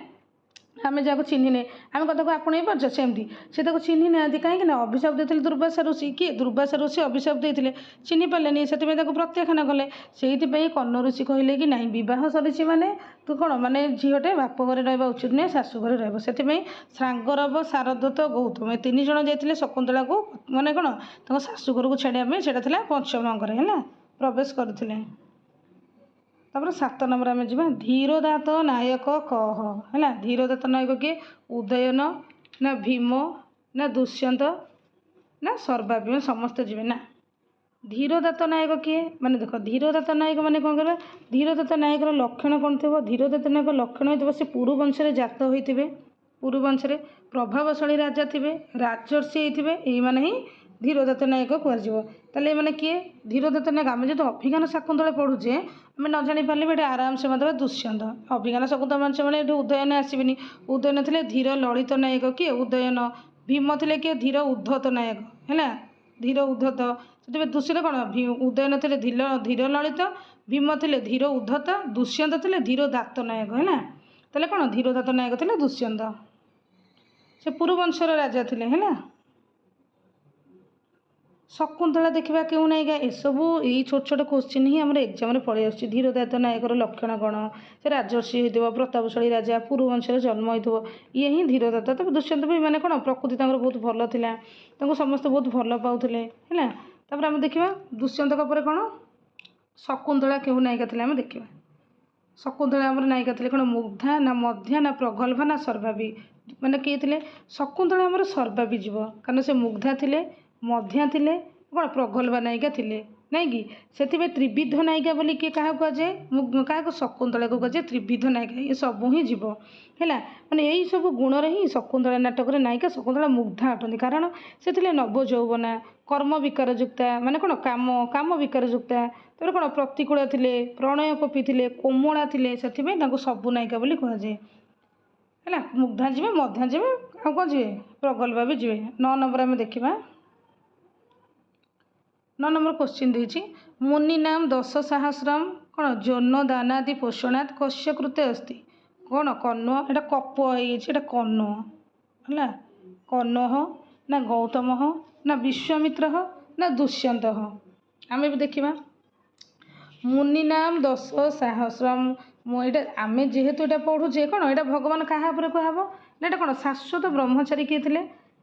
ଆମେ ଯାହାକୁ ଚିହ୍ନିନେ ଆମେ କ'ଣ ତାକୁ ଆପଣେଇ ପାରୁଛ, ସେମିତି ସେ ତାକୁ ଚିହ୍ନି ନାହାନ୍ତି। କାହିଁକି ନା ଅଭିଶାପ ଦେଇଥିଲେ ଦୁର୍ବାସା ଋଷି। କିଏ, ଦୁର୍ବାସା ଋଷି ଅଭିଶାପ ଦେଇଥିଲେ, ଚିହ୍ନି ପାରିଲେନି, ସେଥିପାଇଁ ତାକୁ ପ୍ରତ୍ୟାଖ୍ୟାନ କଲେ। ସେଇଥିପାଇଁ କର୍ଣ୍ଣ ଋଷି କହିଲେ କି ନାହିଁ, ବିବାହ ସରିଛି ମାନେ ତୁ କ'ଣ ମାନେ ଝିଅଟେ ବାପ ଘରେ ରହିବା ଉଚିତ ନୁହେଁ, ଶାଶୁ ଘରେ ରହିବ। ସେଥିପାଇଁ ସାଙ୍ଗରବ ସାରଦୂତ ଗୌତମ ଏ 3 ଜଣ ଯାଇଥିଲେ ଶକୁନ୍ତଳାକୁ ମାନେ କ'ଣ ତାଙ୍କ ଶାଶୁ ଘରକୁ ଛାଡ଼ିବା ପାଇଁ, ସେଇଟା ଥିଲା ପଞ୍ଚମ ଅଙ୍କରେ ହେଲା, ପ୍ରବେଶ କରୁଥିଲେ। ତାପରେ 7 ନମ୍ବର ଆମେ ଯିବା ଧୀରୋଦାତ ନାୟକ କହ ହେଲା। ଧୀରୋଦାତ ନାୟକ କିଏ, ଉଦୟନ ନା ଭୀମ ନା ଦୁଷ୍ୟନ୍ତ ନା ସର୍ବାଭୀମ, ସମସ୍ତେ ଯିବେ ନା। ଧୀରୋଦାତ ନାୟକ କିଏ, ମାନେ ଦେଖ ଧୀରୋଦାତ ନାୟକ ମାନେ କ'ଣ କରିବେ, ଧୀରୋଦାତ ନାୟକର ଲକ୍ଷଣ କ'ଣ ଥିବ, ଧୀରୋଦାତ ନାୟକ ଲକ୍ଷଣ ହୋଇଥିବ ସେ ପୁରୁ ବଂଶରେ ଜାତ ହୋଇଥିବେ, ପୁରୁ ବଂଶରେ ପ୍ରଭାବଶାଳୀ ରାଜା ଥିବେ, ରାଜର୍ଷି ହେଇଥିବେ, ଏଇମାନେ ହିଁ ଧୀରୋଦାତ ନାୟକ କୁହାଯିବ। ତାହେଲେ ଏମାନେ କିଏ, ଧୀରୋଦାତ ନାୟକ। ଆମେ ଯଦି ଅଭିଜ୍ଞାନ ଶାକୁନ୍ତଳ ପଢ଼ୁଛେ ଆମେ ନ ଜାଣିପାରିଲେ ବି ଏଠି ଆରାମସେ ମାରିଦେବା ଦୁଷ୍ୟନ୍ତ। ଅଭିଜ୍ଞାନ ଶାକୁନ୍ତଳ ମାନେ ବେଳେ ଏଠି ଉଦୟନ ଆସିବେନି। ଉଦୟନ ଥିଲେ ଧୀର ଲଳିତ ନାୟକ କିଏ, ଉଦୟନ। ଭୀମ ଥିଲେ କିଏ, ଧୀର ଉଦ୍ଧତ ନାୟକ ହେଲା, ଧୀର ଉଦ୍ଧତ। ସେଥିପାଇଁ ଦୁଷ୍ୟନ୍ତ କ'ଣ, ଉଦୟନ ଥିଲେ ଧୀର ଲଳିତ, ଭୀମ ଥିଲେ ଧୀର ଉଦ୍ଧତ, ଦୁଷ୍ୟନ୍ତ ଥିଲେ ଧୀର ଦାତ ନାୟକ ହେଲା। ତାହେଲେ କ'ଣ ଧୀର ଦାତ ନାୟକ ଥିଲେ ଦୁଷ୍ୟନ୍ତ, ସେ ପୁରୁ ବଂଶର ରାଜା ଥିଲେ ହେଲା। ଶକୁନ୍ତଳା ଦେଖିବା କେଉଁ ନାୟିକା, ଏସବୁ ଏଇ ଛୋଟ ଛୋଟ କୋଶ୍ଚିନ୍ ହିଁ ଆମର ଏକ୍ଜାମରେ ପଳେଇ ଆସୁଛି। ଧୀରୋଦାତ ନାୟକର ଲକ୍ଷଣ କ'ଣ, ସେ ରାଜର୍ଷି ହୋଇଥିବ, ପ୍ରତାପଶାଳୀ ରାଜା, ପୁରୁ ବଂଶରେ ଜନ୍ମ ହୋଇଥିବ, ଇଏ ହିଁ ଧୀରୋଦାତ। ତେବେ ଦୁଷ୍ୟନ୍ତ ବି ମାନେ କ'ଣ ପ୍ରକୃତି ତାଙ୍କର ବହୁତ ଭଲ ଥିଲା, ତାଙ୍କୁ ସମସ୍ତେ ବହୁତ ଭଲ ପାଉଥିଲେ ହେଲା। ତାପରେ ଆମେ ଦେଖିବା ଦୁଷ୍ୟନ୍ତଙ୍କ ପରେ କ'ଣ ଶକୁନ୍ତଳା କେଉଁ ନାୟିକା ଥିଲେ ଆମେ ଦେଖିବା। ଶକୁନ୍ତଳା ଆମର ନାୟିକା ଥିଲେ କ'ଣ, ମୁଗ୍ଧା ନା ମଧ୍ୟା ନା ପ୍ରଗଳ୍ଭା ନା ସର୍ବାଭି। ମାନେ କିଏ ଥିଲେ, ଶକୁନ୍ତଳା ଆମର ସର୍ବାଭି ଯିବ, କାରଣ ସେ ମୁଗ୍ଧା ଥିଲେ, ମଧ୍ୟା ଥିଲେ, କ'ଣ ପ୍ରଗଳ୍ଭା ନାୟିକା ଥିଲେ ନାଇଁ କି। ସେଥିପାଇଁ ତ୍ରିବିଧ ନାୟିକା ବୋଲି କିଏ କାହାକୁ କୁହାଯାଏ, କାହାକୁ, ଶକୁନ୍ତଳାକୁ କୁହାଯାଏ ତ୍ରିବିଧ ନାୟିକା। ଏ ସବୁ ହିଁ ଯିବ ହେଲା। ମାନେ ଏଇ ସବୁ ଗୁଣରେ ହିଁ ଶକୁନ୍ତଳା ନାଟକରେ ନାୟିକା ଶକୁନ୍ତଳା ମୁଗ୍ଧା ଅଟନ୍ତି, କାରଣ ସେ ଥିଲେ ନବ ଯୌବନା, କର୍ମ ବିକାର ଯୁକ୍ତା, ମାନେ କ'ଣ କାମ ବିକାର ଯୁକ୍ତା। ତାପରେ କ'ଣ ପ୍ରତିକୂଳ ଥିଲେ, ପ୍ରଣୟକୋପୀ ଥିଲେ, କୋମଳା ଥିଲେ, ସେଥିପାଇଁ ତାଙ୍କୁ ସବୁ ନାୟିକା ବୋଲି କୁହାଯାଏ ହେଲା। ମୁଗ୍ଧା ଯିବେ, ମଧ୍ୟା ଯିବେ, ଆଉ କ'ଣ ଯିବେ, ପ୍ରଗଳ୍ଭା ବି ଯିବେ। 9 ନମ୍ବର ଆମେ ଦେଖିବା। 9 ନମ୍ବର କୋଶ୍ଚିନ୍ ଦେଇଛି ମୁନି ନାମ 10 ସହସ୍ରମ୍ କ'ଣ ଜୋନ ଦାନାଦି ପୋଷଣାତ୍ କସ୍ୟ କୃତେ ଅସ୍ତି। କ'ଣ କର୍ଣ୍ଣ, ଏଇଟା କପ ହେଇଯାଇଛି, ଏଇଟା କର୍ଣ୍ଣ ହେଲା। କର୍ଣ୍ଣ ନା ଗୌତମ ନା ବିଶ୍ୱାମିତ୍ର ନା ଦୁଷ୍ୟନ୍ତ। ଆମେ ବି ଦେଖିବା ମୁନି ନାମ 10 ସହସ୍ରମ୍। ଏଇଟା ଆମେ ଯେହେତୁ ଏଇଟା ପଢ଼ୁଛେ କ'ଣ, ଏଇଟା ଭଗବାନ କାହା ଉପରେ କୁହାହବ ନା, ଏଇଟା କ'ଣ ଶାଶ୍ୱତ ବ୍ରହ୍ମଚାରୀ କିଏ ଥିଲେ,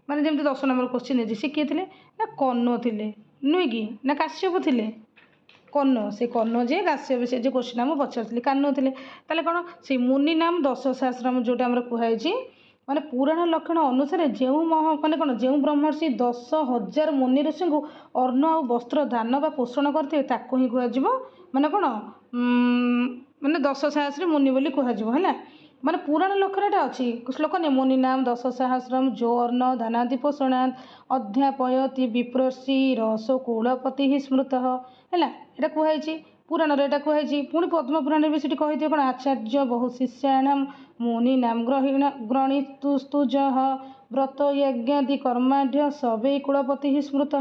ମାନେ ଯେମିତି 10 ନମ୍ବର କୋଶ୍ଚିନ୍ ହେଇଛି, ସେ କିଏ ଥିଲେ ନା କର୍ଣ୍ଣ ଥିଲେ ନୁହେଁ କି, ନା କାଶ୍ୟପ ଥିଲେ। କର୍ଣ୍ଣ, ସେ କର୍ଣ୍ଣ ଯେ କାଶ୍ୟପ, ସେ ଯେ କୋଶ୍ଚିନ୍ ମୁଁ ପଚାରିଥିଲି କର୍ଣ୍ଣ ଥିଲେ। ତାହେଲେ କ'ଣ ସେଇ ମୁନି ନାମ 10 ସହସ୍ରମ୍ ଯେଉଁଟା ଆମର କୁହାଯାଇଛି, ମାନେ ପୁରାଣ ଲକ୍ଷଣ ଅନୁସାରେ ଯେଉଁ ମାନେ କ'ଣ ଯେଉଁ ବ୍ରହ୍ମର୍ଷି 10,000 ମୁନି ଋଷିଙ୍କୁ ଅନ୍ନ ଆଉ ବସ୍ତ୍ର ଦାନ ବା ପୋଷଣ କରିଥିବେ ତାକୁ ହିଁ କୁହାଯିବ ମାନେ କ'ଣ ମାନେ 10 ସହସ୍ରୀ ମୁନି ବୋଲି କୁହାଯିବ ହେଲା। ମାନେ ପୁରାଣ ଲକ୍ଷଣଟା ଅଛି, ଶ୍ଲୋକ ନେ ମୁନି ନାମ 10 ସହସ୍ରମ୍ ଯୋ ଅନ୍ନ ଦାନାଦି ପୋଷଣାତ୍ ଅଧ୍ୟାପୟତି ବିପ୍ରର୍ଷି ରସ କୁଳପତି ସ୍ମୃତ ହେଲା। ଏଇଟା କୁହାଯାଇଛି ପୁରାଣରେ, ଏଇଟା କୁହାଯାଇଛି। ପୁଣି ପଦ୍ମ ପୁରାଣରେ ବି ସେଠି କହିଥିବେ କ'ଣ ଆଚାର୍ଯ୍ୟ ବହୁ ଶିଷ୍ୟାଣାମ୍ ମୁନି ନାମ ଗ୍ରଣିତୁସ୍ତୁଜଃ ବ୍ରତ ଯଜ୍ଞାଦି କର୍ମାଢ୍ୟ ସବୈ କୁଳପତି ସ୍ମୃତ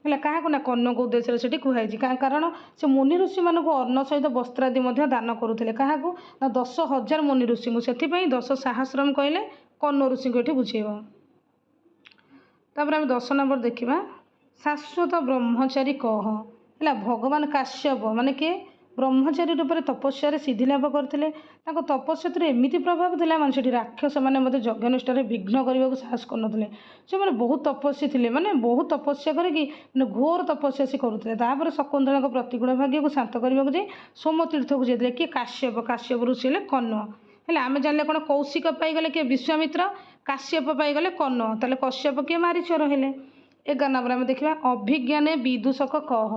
ହେଲା। କାହାକୁ ନା କର୍ଣ୍ଣଙ୍କ ଉଦ୍ଦେଶ୍ୟରେ ସେଠି କୁହାଯାଇଛି, କାରଣ ସେ ମୁନି ଋଷିମାନଙ୍କୁ ଅନ୍ନ ସହିତ ବସ୍ତ୍ରାଦି ମଧ୍ୟ ଦାନ କରୁଥିଲେ। କାହାକୁ ନା 10,000 ମୁନି ଋଷିଙ୍କୁ, ସେଥିପାଇଁ 10 ସହସ୍ରମ୍ କହିଲେ କର୍ଣ୍ଣ ଋଷିଙ୍କୁ ଏଠି ବୁଝେଇବ। ତାପରେ ଆମେ 10 ନମ୍ବର ଦେଖିବା ଶାଶ୍ୱତ ବ୍ରହ୍ମଚାରୀ କହ ହେଲା। ଭଗବାନ କାଶ୍ୟପ ମାନେ କିଏ, ବ୍ରହ୍ମଚାରୀ ରୂପରେ ତପସ୍ୟାରେ ସିଦ୍ଧି ଲାଭ କରିଥିଲେ। ତାଙ୍କ ତପସ୍ୟାରେ ଏମିତି ପ୍ରଭାବ ଥିଲା, ମାନେ ସେଠି ରାକ୍ଷସମାନେ ମଧ୍ୟ ଯଜ୍ଞନିଷ୍ଠାରେ ବିଘ୍ନ କରିବାକୁ ସାହସ କରୁନଥିଲେ। ସେମାନେ ବହୁତ ତପସ୍ୱୀ ଥିଲେ, ମାନେ ବହୁତ ତପସ୍ୟା କରିକି ମାନେ ଘୋର ତପସ୍ୟା ସେ କରୁଥିଲେ। ତାପରେ ଶକୁନ୍ତଳାଙ୍କ ପ୍ରତିକୂଳ ଭାଗ୍ୟକୁ ଶାନ୍ତ କରିବାକୁ ଯାଇ ସୋମତୀର୍ଥକୁ ଯାଇଥିଲେ। କିଏ, କାଶ୍ୟପ ଋଷି ହେଲେ କର୍ଣ୍ଣ ହେଲା। ଆମେ ଜାଣିଲେ କ'ଣ କୌଶିକ ପାଇଗଲେ କିଏ ବିଶ୍ୱାମିତ୍ର, କାଶ୍ୟପ ପାଇଗଲେ କର୍ଣ୍ଣ, ତାହେଲେ କଶ୍ୟପ କିଏ ମାରିଚ ରହିଲେ। 11 ନମ୍ବର ଆମେ ଦେଖିବା ଅଭିଜ୍ଞାନେ ବିଦୂଷକ କହ।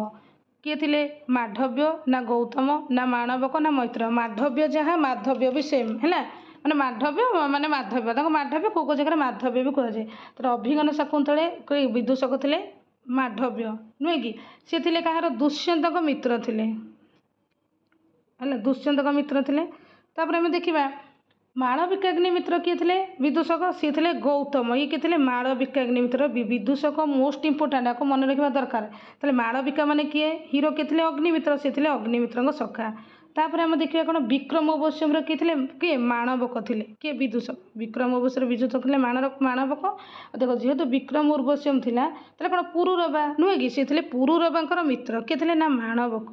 କିଏ ଥିଲେ ମାଧବ୍ୟ ନା ଗୌତମ ନା ମାଣବକ ନା ମୈତ୍ର। ମାଧବ୍ୟ ଯାହା ମାଧବ୍ୟ ବି ସେମ୍ ହେଲା, ମାନେ ମାଧବ୍ୟ ମାନେ ମାଧବ୍ୟ, ତାଙ୍କୁ ମାଧବ୍ୟ କେଉଁ କେଉଁ ଜାଗାରେ ମାଧବ୍ୟ ବି କୁହାଯାଏ। ତାର ଅଭିଜ୍ଞାନ ଶାକୁନ୍ତଳେ ବିଦୂଷକ ଥିଲେ ମାଧବ୍ୟ ନୁହେଁ କି, ସିଏ ଥିଲେ କାହାର ଦୁଷ୍ୟନ୍ତଙ୍କ ମିତ୍ର ଥିଲେ ହେଲା, ଦୁଷ୍ୟନ୍ତଙ୍କ ମିତ୍ର ଥିଲେ। ତାପରେ ଆମେ ଦେଖିବା ମାଳବିକାଗ୍ନି ମିତ୍ର କିଏ ଥିଲେ ବିଦୂଷକ, ସିଏ ଥିଲେ ଗୌତମ। ଇଏ କିଏ ଥିଲେ ମାଳବିକାଗ୍ନି ମିତ୍ର। ବିଦୂଷକ ମୋଷ୍ଟ ଇମ୍ପୋର୍ଟାଣ୍ଟ, ଆକୁ ମନେ ରଖିବା ଦରକାର। ତାହେଲେ ମାଳବିକା ମାନେ କିଏ, ହିରୋ କିଏ ଥିଲେ ଅଗ୍ନିମିତ୍ର, ସିଏ ଥିଲେ ଅଗ୍ନିମିତ୍ରଙ୍କ ସଖା। ତାପରେ ଆମେ ଦେଖିବା କ'ଣ ବିକ୍ରମ ଅବଶ୍ୟମର କିଏ ଥିଲେ, କିଏ ମାଣବକ ଥିଲେ, କିଏ ବିଦୂଷକ। ବିକ୍ରମ ଅବଶ୍ୟର ବିଦୂଷକ ଥିଲେ ମାଣବକ। ଦେଖ ଯେହେତୁ ବିକ୍ରମ ଉର୍ବଶ୍ୟମ ଥିଲା ତାହେଲେ କ'ଣ ପୁରୁରବା ନୁହେଁ କି, ସିଏ ଥିଲେ ପୁରୁରବାଙ୍କର ମିତ୍ର, କିଏ ଥିଲେ ନା ମାଣବକ।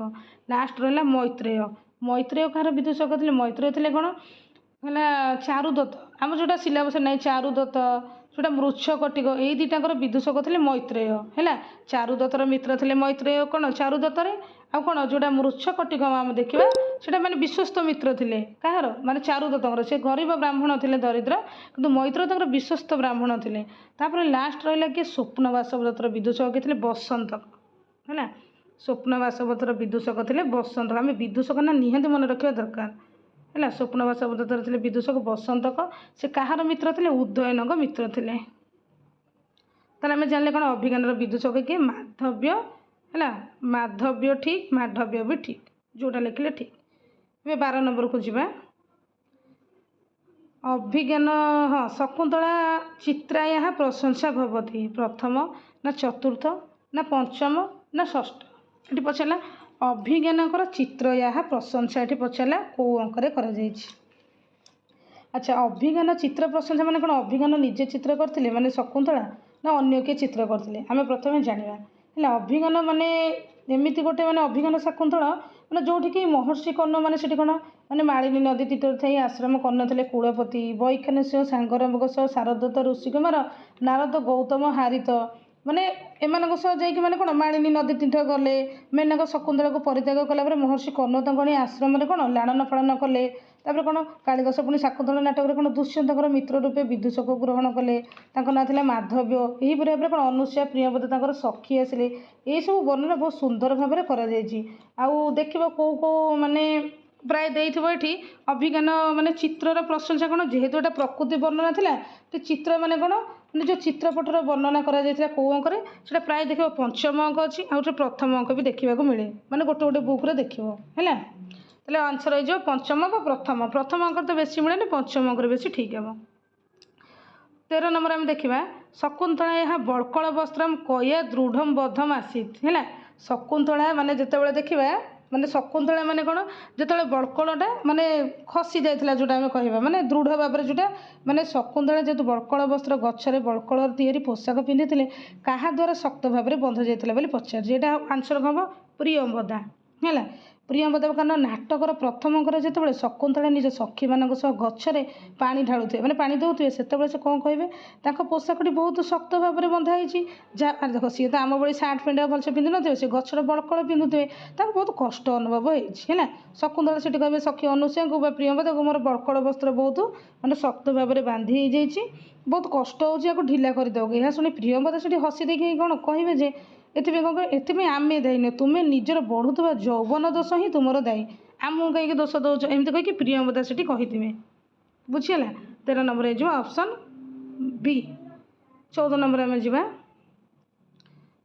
ଲାଷ୍ଟ ରହିଲା ମୈତ୍ରେୟ। ମୈତ୍ରେୟ କାହାର ବିଦୂଷକ ଥିଲେ, ମୈତ୍ରେୟ ଥିଲେ କ'ଣ ହେଲା ଚାରୁଦତ୍ତ, ଆମର ଯେଉଁଟା ସିଲାବସରେ ନାହିଁ ଚାରୁଦତ୍ତ, ଯେଉଁଟା ମୃଚ୍ଛକଟିକ, ଏଇ ଦୁଇଟାଙ୍କର ବିଦୂଷକ ଥିଲେ ମୈତ୍ରେୟ ହେଲା। ଚାରୁଦତ୍ତର ମିତ୍ର ଥିଲେ ମୈତ୍ରେୟ କ'ଣ ଚାରୁଦତ୍ତରେ, ଆଉ କ'ଣ ଯେଉଁଟା ମୃଚ୍ଛକଟିକ ଆମେ ଦେଖିବା ସେଇଟା ମାନେ ବିଶ୍ୱସ୍ତ ମିତ୍ର ଥିଲେ କାହାର, ମାନେ ଚାରୁଦତ୍ତଙ୍କର। ସେ ଗରିବ ବ୍ରାହ୍ମଣ ଥିଲେ ଦରିଦ୍ର, କିନ୍ତୁ ମୈତ୍ରେୟ ତାଙ୍କର ବିଶ୍ୱସ୍ତ ବ୍ରାହ୍ମଣ ଥିଲେ। ତାପରେ ଲାଷ୍ଟ ରହିଲା କିଏ ସ୍ୱପ୍ନ ବାସବଦତ୍ତର ବିଦୂଷକ କିଏ ଥିଲେ ବସନ୍ତକ ହେଲା। ସ୍ୱପ୍ନ ବାସବଦତ୍ତର ବିଦୂଷକ ଥିଲେ ବସନ୍ତକ। ଆମେ ବିଦୂଷକ ନା ନିହାତି ମନେ ରଖିବା ଦରକାର ହେଲା। ସ୍ୱପ୍ନ ବାସବଦତ୍ତର ଥିଲେ ବିଦୂଷକ ବସନ୍ତକ। ସେ କାହାର ମିତ୍ର ଥିଲେ, ଉଦୟନଙ୍କ ମିତ୍ର ଥିଲେ। ତାହେଲେ ଆମେ ଜାଣିଲେ କ'ଣ ଅଭିଜ୍ଞାନର ବିଦୂଷକ କିଏ ମାଧବ୍ୟ ହେଲା। ମାଧବ୍ୟ ଠିକ୍, ମାଧବ୍ୟ ବି ଠିକ୍, ଯେଉଁଟା ଲେଖିଲେ ଠିକ୍। ଏବେ 12 ନମ୍ବରକୁ ଯିବା। ଅଭିଜ୍ଞାନ ହଁ ଶକୁନ୍ତଳା ଚିତ୍ରାୟାଃ ପ୍ରଶଂସା ଭବତି। ପ୍ରଥମ ନା ଚତୁର୍ଥ ନା ପଞ୍ଚମ ନା ଷଷ୍ଠ। ଏଠି ପଚାରିଲା ଅଭିଜ୍ଞାନଙ୍କର ଚିତ୍ରୟାଃ ପ୍ରଶଂସା, ଏଠି ପଚାରିଲା କେଉଁ ଅଙ୍କରେ କରାଯାଇଛି। ଆଚ୍ଛା, ଅଭିଜ୍ଞାନ ଚିତ୍ର ପ୍ରଶଂସା ମାନେ କ'ଣ, ଅଭିଜ୍ଞାନ ନିଜେ ଚିତ୍ର କରିଥିଲେ ମାନେ ଶକୁନ୍ତଳା, ନା ଅନ୍ୟ କିଏ ଚିତ୍ର କରିଥିଲେ। ଆମେ ପ୍ରଥମେ ଜାଣିବା ହେଲା। ଅଭିଜ୍ଞାନ ମାନେ ଏମିତି ଗୋଟେ ମାନେ ଅଭିଜ୍ଞାନ ଶାକୁନ୍ତଳ ମାନେ ଯେଉଁଠିକି ମହର୍ଷି କର୍ଣ୍ଣ ମାନେ ସେଠି କ'ଣ ମାନେ ମାଳିନୀ ନଦୀ ତୀରରେ ଥାଇ ଆଶ୍ରମ କରିନଥିଲେ କୁଳପତି, ବୈଖାନସ୍ୟ ସାଙ୍ଗରଙ୍କ ସହ ଶାରଦତ୍ତ ଋଷିକୁମାର, ନାରଦ ଗୌତମ ହାରିତ, ମାନେ ଏମାନଙ୍କ ସହ ଯାଇକି ମାନେ କ'ଣ ମାଳିନୀ ନଦୀ ତୀର୍ଥ ଗଲେ। ମେନକ ଶକୁନ୍ତଳାକୁ ପରିତ୍ୟାଗ କଲା ପରେ ମହର୍ଷି କର୍ଣ୍ଣ ତାଙ୍କୁ ଆଣି ଆଶ୍ରମରେ କ'ଣ ଲାଳନ ପାଳନ କଲେ। ତାପରେ କ'ଣ କାଳିଦାସ ପୁଣି ଶାକୁନ୍ତଳ ନାଟକରେ କ'ଣ ଦୁଷ୍ୟନ୍ତଙ୍କର ମିତ୍ର ରୂପେ ବିଦୂଷକ ଗ୍ରହଣ କଲେ, ତାଙ୍କ ନାଁ ଥିଲା ମାଧବ୍ୟ। ଏହିପରି ଭାବରେ କ'ଣ ଅନୁସୂୟା ପ୍ରିୟବତ ତାଙ୍କର ସଖୀ ଆସିଲେ। ଏହିସବୁ ବର୍ଣ୍ଣନା ବହୁତ ସୁନ୍ଦର ଭାବରେ କରାଯାଇଛି। ଆଉ ଦେଖିବ କେଉଁ କେଉଁ ମାନେ ପ୍ରାୟ ଦେଇଥିବ ଏଠି ଅଭିଜ୍ଞାନ ମାନେ ଚିତ୍ରର ପ୍ରଶଂସା କ'ଣ, ଯେହେତୁ ଏଟା ପ୍ରକୃତି ବର୍ଣ୍ଣନା ଥିଲା ତ ଚିତ୍ର ମାନେ କ'ଣ ମାନେ ଯେଉଁ ଚିତ୍ରପଟର ବର୍ଣ୍ଣନା କରାଯାଇଥିଲା କେଉଁ ଅଙ୍କରେ ସେଇଟା ପ୍ରାୟ ଦେଖିବ ପଞ୍ଚମ ଅଙ୍କ ଅଛି, ଆଉ ଗୋଟେ ପ୍ରଥମ ଅଙ୍କ ବି ଦେଖିବାକୁ ମିଳେ, ମାନେ ଗୋଟେ ଗୋଟେ ବୁକ୍ରେ ଦେଖିବ ହେଲା। ତାହେଲେ ଆନ୍ସର ହେଇଯିବ ପଞ୍ଚମ ଅଙ୍କ ପ୍ରଥମ। ପ୍ରଥମ ଅଙ୍କରେ ତ ବେଶୀ ମିଳେନି, ପଞ୍ଚମ ଅଙ୍କରେ ବେଶୀ ଠିକ୍ ହେବ। 13 ନମ୍ବର ଆମେ ଦେଖିବା ଶକୁନ୍ତଳା ଏହା ବଳକଳ ବସ୍ତ୍ରମ୍ କୟା ଦୃଢ଼ମ୍ ବଦ୍ଧମ୍ ଆସୀତ୍ ହେଲା। ଶକୁନ୍ତଳା ମାନେ ଯେତେବେଳେ ଦେଖିବା ମାନେ ଶକୁନ୍ତଳା ମାନେ କ'ଣ, ଯେତେବେଳେ ବଳକଳଟା ମାନେ ଖସି ଯାଇଥିଲା, ଯେଉଁଟା ଆମେ କହିବା ମାନେ ଦୃଢ଼ ଭାବରେ, ଯେଉଁଟା ମାନେ ଶକୁନ୍ତଳା ଯେହେତୁ ବଳକଳ ବସ୍ତ୍ର ଗଛରେ ବଳକଳ ତିଆରି ପୋଷାକ ପିନ୍ଧିଥିଲେ, କାହା ଦ୍ୱାରା ଶକ୍ତ ଭାବରେ ବନ୍ଧା ଯାଇଥିଲା ବୋଲି ପଚାରୁଛି। ଏଇଟା ଆନ୍ସର ହେବ ପ୍ରିୟମ୍ବଦା ହେଲା। ପ୍ରିୟମ୍ବଦା କାରଣ ନାଟକର ପ୍ରଥମ ଅଙ୍କରେ ଯେତେବେଳେ ଶକୁନ୍ତଳା ନିଜ ସଖୀମାନଙ୍କ ସହ ଗଛରେ ପାଣି ଢାଳୁଥିବେ ମାନେ ପାଣି ଦେଉଥିବେ, ସେତେବେଳେ ସେ କ'ଣ କହିବେ, ତାଙ୍କ ପୋଷାକଟି ବହୁତ ଶକ୍ତ ଭାବରେ ବନ୍ଧା ହେଇଛି। ଯାହା ଦେଖ ସିଏ ତ ଆମ ଭଳି ସାର୍ଟ ପ୍ୟାଣ୍ଟ ଭଲସେ ପିନ୍ଧୁନଥିବେ, ସେ ଗଛର ବଳକଳ ପିନ୍ଧୁଥିବେ, ତାଙ୍କୁ ବହୁତ କଷ୍ଟ ଅନୁଭବ ହେଇଛି ହେଲା। ଶକୁନ୍ତଳା ସେଠି କହିବେ ସଖୀ ଅନୁସୂୟାଙ୍କୁ ବା ପ୍ରିୟମ୍ବଦାକୁ ମୋର ବଳକଳ ବସ୍ତ୍ର ବହୁତ ମାନେ ଶକ୍ତ ଭାବରେ ବାନ୍ଧି ହେଇଯାଇଛି, ବହୁତ କଷ୍ଟ ହେଉଛି, ୟାକୁ ଢିଲା କରିଦେବ। ଏହା ଶୁଣି ପ୍ରିୟମ୍ବଦା ସେଠି ହସି ଦେଇକି କ'ଣ କହିବେ ଯେ ଏଥିପାଇଁ କ'ଣ କହିବେ, ଏଥିପାଇଁ ଆମେ ଦାୟୀ ନୁହେଁ, ତୁମେ ନିଜର ବଢ଼ୁଥିବା ଯୌବନ ଦୋଷ ହିଁ ତୁମର ଦାୟୀ, ଆମକୁ କାହିଁକି ଦୋଷ ଦେଉଛ, ଏମିତି କହିକି ପ୍ରିୟମ୍ବଦା ସେଠି କହିଥିବେ। ବୁଝିହେଲା। 13 ନମ୍ବର ହେଇଯିବ ଅପସନ୍ ବି। 14 ନମ୍ବର ଆମେ ଯିବା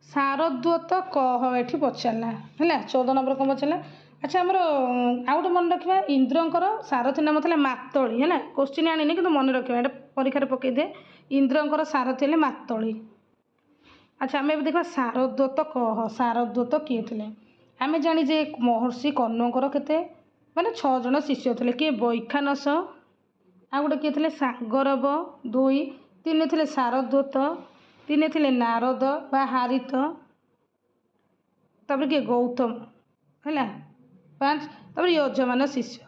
ଶାରଦ୍ୱତ କହ, ଏଠି ପଚାରିଲା ହେଲା। 14 ନମ୍ବର କ'ଣ ପଚାରିଲା। ଆଚ୍ଛା, ଆମର ଆଉ ଗୋଟେ ମନେ ରଖିବା, ଇନ୍ଦ୍ରଙ୍କର ସାରଥୀ ନାମ ଥିଲା ମାତଳି ହେଲା। କୋଶ୍ଚିନ୍ ଆଣିନି କିନ୍ତୁ ମନେ ରଖିବା, ଏଇଟା ପରୀକ୍ଷାରେ ପକାଇଦିଏ। ଇନ୍ଦ୍ରଙ୍କର ସାରଥୀ ହେଲେ ମାତଳି। ଆଚ୍ଛା, ଆମେ ଏବେ ଦେଖିବା ଶାରଦ୍ୱତ କହ। ଶାରଦ୍ୱତ କିଏ ଥିଲେ, ଆମେ ଜାଣିଛେ ମହର୍ଷି କର୍ଣ୍ଣଙ୍କର କେତେ ମାନେ 6 ଜଣ ଶିଷ୍ୟ ଥିଲେ। କିଏ ବୈଖାନସ, ଆଉ ଗୋଟେ କିଏ ଥିଲେ ସାଙ୍ଗରବ 2, 3 ଥିଲେ ଶାରଦ୍ୱତ, 3 ଥିଲେ ନାରଦ ବା ହାରିତ, ତାପରେ କିଏ ଗୌତମ ହେଲା 5, ତାପରେ ଯଜମାନ ଶିଷ୍ୟ।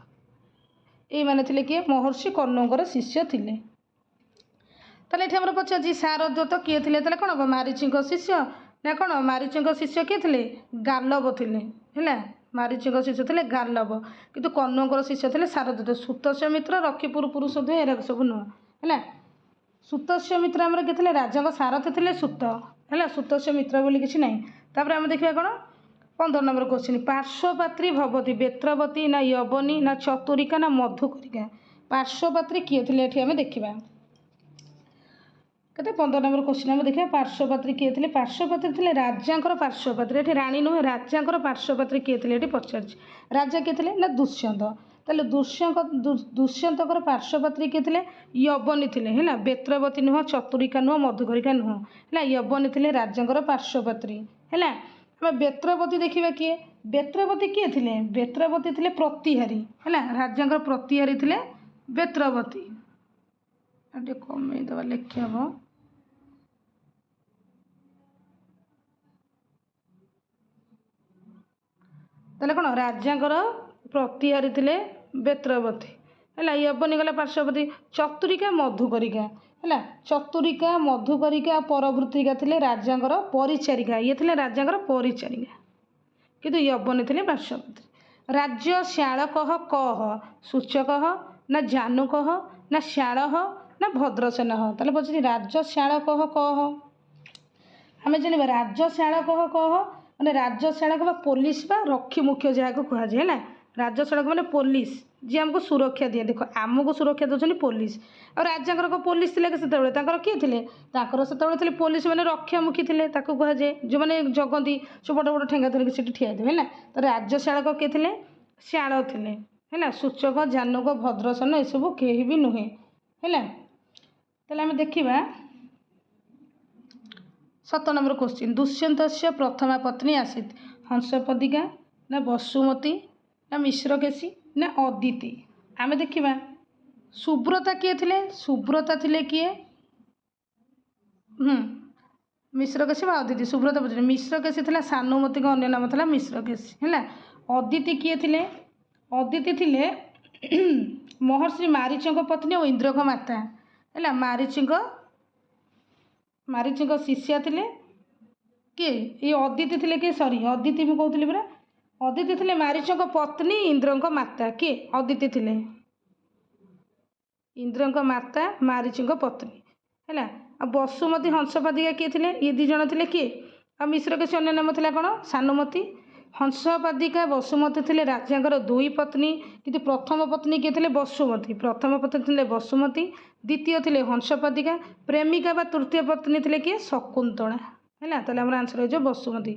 ଏଇମାନେ ଥିଲେ କିଏ ମହର୍ଷି କର୍ଣ୍ଣଙ୍କର ଶିଷ୍ୟ ଥିଲେ। ତାହେଲେ ଏଠି ଆମର ପଚାରୁଛି ଶାରଦ୍ୱତ କିଏ ଥିଲେ, ତାହେଲେ କ'ଣ ମାରିଚିଙ୍କ ଶିଷ୍ୟ ନା କ'ଣ, ମାରିଚିଙ୍କ ଶିଷ୍ୟ କିଏ ଥିଲେ ଗାଲବ ଥିଲେ ହେଲା। ମାରିଚଙ୍କ ଶିଷ୍ୟ ଥିଲେ ଗାର୍ଲବ, କିନ୍ତୁ କର୍ଣ୍ଣଙ୍କର ଶିଷ୍ୟ ଥିଲେ ସାରଦ୍ୱତ। ସୁତସ୍ୟମିତ୍ର ରଖିପୁର ପୁରୁଷୋଦୟ ଏରାକ ସବୁ ନୁହଁ ହେଲା। ସୁତସ୍ୟମିତ୍ର ଆମର କିଏ ଥିଲେ? ରାଜାଙ୍କ ସାରଥି ଥିଲେ ସୁତ ହେଲା। ସୁତସ୍ୟମିତ୍ର ବୋଲି କିଛି ନାହିଁ। ତାପରେ ଆମେ ଦେଖିବା କ'ଣ 15 ନମ୍ବର କ୍ୱେଶ୍ଚିନ୍। ପାର୍ଶ୍ୱପାତ୍ରୀ ଭବତୀ ବେତ୍ରବତୀ ନା ୟବନୀ ନା ଚତୁରିକା ନା ମଧୁକରିକା? ପାର୍ଶ୍ୱପାତ୍ରୀ କିଏ ଥିଲେ ଏଠି ଆମେ ଦେଖିବା। କେତେ 15 ନମ୍ବର କ୍ୱେଶ୍ଚିନ୍ ଆମେ ଦେଖିବା ପାର୍ଶ୍ୱପାତ୍ରୀ କିଏ ଥିଲେ। ପାର୍ଶ୍ୱପାତ୍ରୀ ଥିଲେ ରାଜାଙ୍କର ପାର୍ଶ୍ୱପାତ୍ରୀ, ଏଠି ରାଣୀ ନୁହେଁ, ରାଜାଙ୍କର ପାର୍ଶ୍ୱପାତ୍ରୀ କିଏ ଥିଲେ ଏଠି ପଚାରିଛି। ରାଜା କିଏ ଥିଲେ ନା ଦୁଷ୍ୟନ୍ତ। ତାହେଲେ ଦୁଷ୍ୟନ୍ତଙ୍କର ପାର୍ଶ୍ୱପାତ୍ରୀ କିଏ ଥିଲେ? ୟବନୀ ଥିଲେ ହେଲା। ବେତ୍ରବତୀ ନୁହଁ, ଚତୁରିକା ନୁହଁ, ମଧୁକରିକା ନୁହଁ ହେଲା। ୟବନୀ ଥିଲେ ରାଜାଙ୍କର ପାର୍ଶ୍ୱପାତ୍ରୀ ହେଲା। ଆମେ ବେତ୍ରବତୀ ଦେଖିବା କିଏ? ବେତ୍ରବତୀ କିଏ ଥିଲେ? ବେତ୍ରବତୀ ଥିଲେ ପ୍ରତିହାରୀ ହେଲା। ରାଜାଙ୍କର ପ୍ରତିହାରୀ ଥିଲେ ବେତ୍ରବତୀ। ଟିକେ କମେଇଦେବା ଲେଖି ହେବ। ତାହେଲେ କ'ଣ ରାଜାଙ୍କର ପ୍ରତିହାରୀ ଥିଲେ ବେତ୍ରବତୀ ହେଲା। ୟବନୀ ଗଲା ପାର୍ଶ୍ୱବତୀ। ଚତୁରିକା ମଧୁକରିକା ହେଲା। ଚତୁରିକା ମଧୁକରିକା ପରଭୃତିକା ଥିଲେ ରାଜାଙ୍କର ପରିଚାରିକା। ଇଏ ଥିଲେ ରାଜାଙ୍କର ପରିଚାରିକା, କିନ୍ତୁ ୟବନୀ ଥିଲେ ପାର୍ଶ୍ୱବତୀ। ରାଜ୍ୟ ଶ୍ୟାଳକଃ କହ ସୂଚକଃ ନା ଜାନୁକଃ ନା ଶ୍ୟାଳଃ ନା ଭଦ୍ରସେନଃ? ତାହେଲେ ପଚାରିଛି ରାଜ୍ୟ ଶ୍ୟାଳକଃ କହ। ଆମେ ଜାଣିବା ରାଜ୍ୟ ଶ୍ୟାଳକଃ କହ ମାନେ ରାଜ୍ୟ ଶ୍ୟାଳକ ବା ପୋଲିସ ବା ରକ୍ଷୀ ମୁଖ୍ୟ ଯାହାକୁ କୁହାଯାଏ ହେଲା। ରାଜ୍ୟ ଶ୍ୟାଳକ ମାନେ ପୋଲିସ, ଯିଏ ଆମକୁ ସୁରକ୍ଷା ଦିଏ। ଦେଖ ଆମକୁ ସୁରକ୍ଷା ଦେଉଛନ୍ତି ପୋଲିସ। ଆଉ ରାଜାଙ୍କର ପୋଲିସ ଥିଲେ କି ସେତେବେଳେ? ତାଙ୍କର କିଏ ଥିଲେ? ତାଙ୍କର ସେତେବେଳେ ଥିଲେ ପୋଲିସ ମାନେ ରକ୍ଷାମୁଖୀ ଥିଲେ, ତାକୁ କୁହାଯାଏ। ଯେଉଁମାନେ ଜଗନ୍ତି ସବୁ ବଡ଼ ବଡ଼ ଠେଙ୍ଗା ଧରିକି ସେଠି ଠିଆ ହେଇଥିବେ ହେଲା। ତ ରାଜ୍ୟ ଶ୍ୟାଳକ କିଏ ଥିଲେ? ଶ୍ୟାଳ ଥିଲେ ହେଲା। ସୂଚକ ଜାନୁକ ଭଦ୍ରସେନ ଏସବୁ କେହି ବି ନୁହେଁ ହେଲା। ତାହେଲେ ଆମେ ଦେଖିବା 17 ନମ୍ବର କ୍ୱେଶ୍ଚିନ୍। ଦୁଷ୍ୟନ୍ତସ୍ୟ ପ୍ରଥମା ପତ୍ନୀ ଆସୀତ୍ ହଂସପଦିକା ନା ବସୁମତୀ ନା ମିଶ୍ରକେଶୀ ନା ଅଦିତି? ଆମେ ଦେଖିବା ସୁବ୍ରତା କିଏ ଥିଲେ? ସୁବ୍ରତା ଥିଲେ କିଏ? ମିଶ୍ରକେଶୀ ବା ଅଦିତି। ସୁବ୍ରତା ପଚାରିଲେ। ମିଶ୍ରକେଶୀ ଥିଲା ସାନୁମତୀଙ୍କ ଅନ୍ୟ ନାମ ଥିଲା ମିଶ୍ରକେଶୀ ହେଲା। ଅଦିତି କିଏ ଥିଲେ? ଅଦିତି ଥିଲେ ମହର୍ଷି ମାରିଚଙ୍କ ପତ୍ନୀ ଓ ଇନ୍ଦ୍ରଙ୍କ ମାତା ହେଲା। ମାରିଚଙ୍କ ଶିଷ୍ୟା ଥିଲେ କିଏ? ଏଇ ଅଦିତି ଥିଲେ କିଏ? ସରି ଅଦିତି ମୁଁ କହୁଥିଲି ପରା। ଅଦିତି ଥିଲେ ମାରିଚଙ୍କ ପତ୍ନୀ, ଇନ୍ଦ୍ରଙ୍କ ମାତା। କିଏ? ଅଦିତି ଥିଲେ ଇନ୍ଦ୍ରଙ୍କ ମାତା, ମାରିଚଙ୍କ ପତ୍ନୀ ହେଲା। ଆଉ ବସୁମତୀ ହଂସପାଦିକା କିଏ ଥିଲେ? ଇଏ ଦୁଇ ଜଣ ଥିଲେ କିଏ? ଆଉ ମିଶ୍ରକେଶୀ ଅନ୍ୟ ନାମ ଥିଲା କ'ଣ? ସାନୁମତୀ। ହଂସପାଦିକା ବସୁମତୀ ଥିଲେ ରାଜାଙ୍କର ଦୁଇ ପତ୍ନୀ, କିନ୍ତୁ ପ୍ରଥମ ପତ୍ନୀ କିଏ ଥିଲେ? ବସୁମତୀ। ପ୍ରଥମ ପତ୍ନୀ ଥିଲେ ବସୁମତୀ, ଦ୍ୱିତୀୟ ଥିଲେ ହଂସପାଦିକା। ପ୍ରେମିକା ବା ତୃତୀୟ ପତ୍ନୀ ଥିଲେ କିଏ? ଶକୁନ୍ତଳା ହେଲା। ତାହେଲେ ଆମର ଆନ୍ସର ହେଇଯିବ ବସୁମତୀ।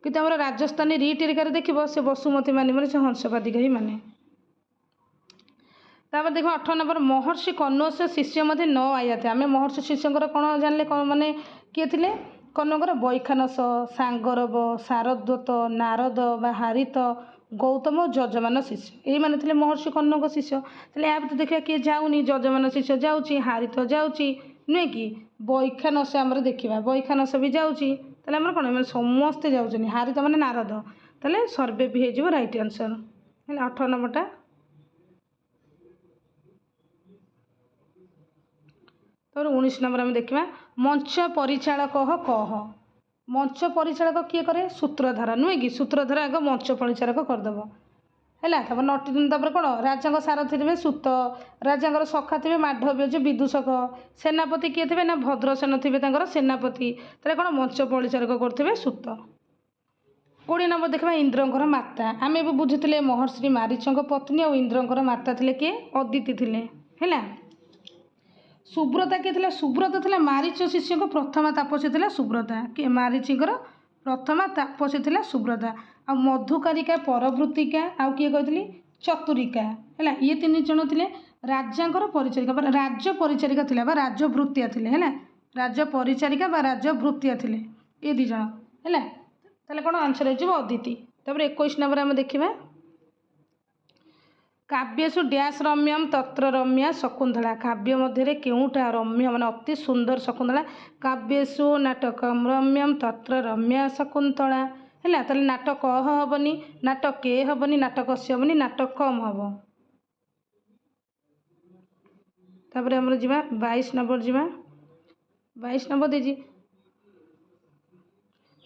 କିନ୍ତୁ ଆମର ରାଜସ୍ଥାନୀ ରିଟ୍ ଏରିକାରେ ଦେଖିବ ସେ ବସୁମତୀ ମାନେ ସେ ହଂସପାଦିକା ହିଁ ମାନେ। ତାପରେ ଦେଖିବ 18 ନମ୍ବର। ମହର୍ଷି କଣ୍ୱସ୍ୟ ଶିଷ୍ୟ ମଧ୍ୟ ନ ଆୟାତେ। ଆମେ ମହର୍ଷି ଶିଷ୍ୟଙ୍କର କ'ଣ ଜାଣିଲେ? କ'ଣ ମାନେ କିଏ ଥିଲେ? କର୍ଣ୍ଣଙ୍କର ବୈଖାନସ, ସାଙ୍ଗରବ, ସାରଦ୍ୱତ, ନାରଦ ବା ହାରିତ, ଗୌତମ ଓ ଯଜମାନ ଶିଷ୍ୟ। ଏଇମାନେ ଥିଲେ ମହର୍ଷି କର୍ଣ୍ଣଙ୍କ ଶିଷ୍ୟ। ତାହେଲେ ଏହା ଭିତରେ ଦେଖିବା କିଏ ଯାଉନି? ଯଜମାନ ଶିଷ୍ୟ ଯାଉଛି, ହାରିତ ଯାଉଛି ନୁହେଁ କି? ବୈଖାନସ ଆମର ଦେଖିବା, ବୈଖାନସ ବି ଯାଉଛି। ତାହେଲେ ଆମର କ'ଣ ମାନେ ସମସ୍ତେ ଯାଉଛନ୍ତି। ହାରିତ ମାନେ ନାରଦ। ତାହେଲେ ସର୍ବେ ବି ହେଇଯିବ ରାଇଟ୍ ଆନ୍ସର ହେଲା 18 ନମ୍ବରଟା। ତାପରେ 19 ନମ୍ବର ଆମେ ଦେଖିବା ମଞ୍ଚ ପରିଚାଳକ କହ। ମଞ୍ଚ ପରିଚାଳକ କିଏ କରେ? ସୂତ୍ରଧାର ନୁହେଁ କି? ସୂତ୍ରଧାର ଆଗ ମଞ୍ଚ ପରିଚାଳକ କରିଦେବ ହେଲା। ତାପରେ କ'ଣ? ରାଜାଙ୍କ ସାରଥି ଥିବେ ସୁତ, ରାଜାଙ୍କର ସଖା ଥିବେ ମାଧବ୍ୟ ଯେ ବିଦୂଷକ, ସେନାପତି କିଏ ଥିବେ ନା ଭଦ୍ରସେନ ଥିବେ ତାଙ୍କର ସେନାପତି। ତାହେଲେ କ'ଣ? ମଞ୍ଚ ପରିଚାଳକ କରୁଥିବେ ସୁତ। 20 ନମ୍ବର ଦେଖିବା ଇନ୍ଦ୍ରଙ୍କର ମାତା। ଆମେ ଏବେ ବୁଝୁଥିଲେ ମହର୍ଷି ମାରିଚଙ୍କ ପତ୍ନୀ ଆଉ ଇନ୍ଦ୍ରଙ୍କର ମାତା ଥିଲେ କିଏ? ଅଦିତି ଥିଲେ ହେଲା। ସୁବ୍ରତା କିଏ ଥିଲା? ସୁବ୍ରତା ଥିଲା ମାରିଚ ଶିଷ୍ୟଙ୍କ ପ୍ରଥମା ତାପସୀ ଥିଲା ସୁବ୍ରତା। କିଏ? ମାରିଚଙ୍କର ପ୍ରଥମା ତାପସୀ ଥିଲା ସୁବ୍ରତା। ଆଉ ମଧୁକାରିକା ପରଭୃତିକା ଆଉ କିଏ କହିଥିଲି? ଚତୁରିକା ହେଲା। ଇଏ 3 ଜଣ ଥିଲେ ରାଜାଙ୍କର ପରିଚାରିକା ବା ରାଜ ପରିଚାରିକା ଥିଲା ବା ରାଜଭୃତ୍ୟା ଥିଲେ ହେଲା। ରାଜ ପରିଚାରିକା ବା ରାଜଭୃତ୍ୟା ଥିଲେ ଏ 2 ଜଣ ହେଲା। ତାହେଲେ କ'ଣ ଆନ୍ସର ହେଇଯିବ ଅଦିତି। ତାପରେ 21 ନମ୍ବର ଆମେ ଦେଖିବା କାବ୍ୟସୁ ଡ୍ୟାସ୍ ରମ୍ୟମ୍ ତତ୍ର ରମ୍ୟା ଶକୁନ୍ତଳା। କାବ୍ୟ ମଧ୍ୟରେ କେଉଁଟା ରମ୍ୟ ମାନେ ଅତି ସୁନ୍ଦର ଶକୁନ୍ତଳା? କାବ୍ୟସୁ ନାଟକମ୍ ରମ୍ୟମ୍ ତତ୍ର ରମ୍ୟା ଶକୁନ୍ତଳା ହେଲା। ତାହେଲେ ନାଟକ ହେବନି, ନାଟକ ହେବନି, ନାଟକସ୍ୟ ହେବନି, ନାଟକମ୍ ହେବ। ତାପରେ ଆମର ଯିବା 22 ନମ୍ବର। ଯିବା 22 ନମ୍ବର ଦେଇଛି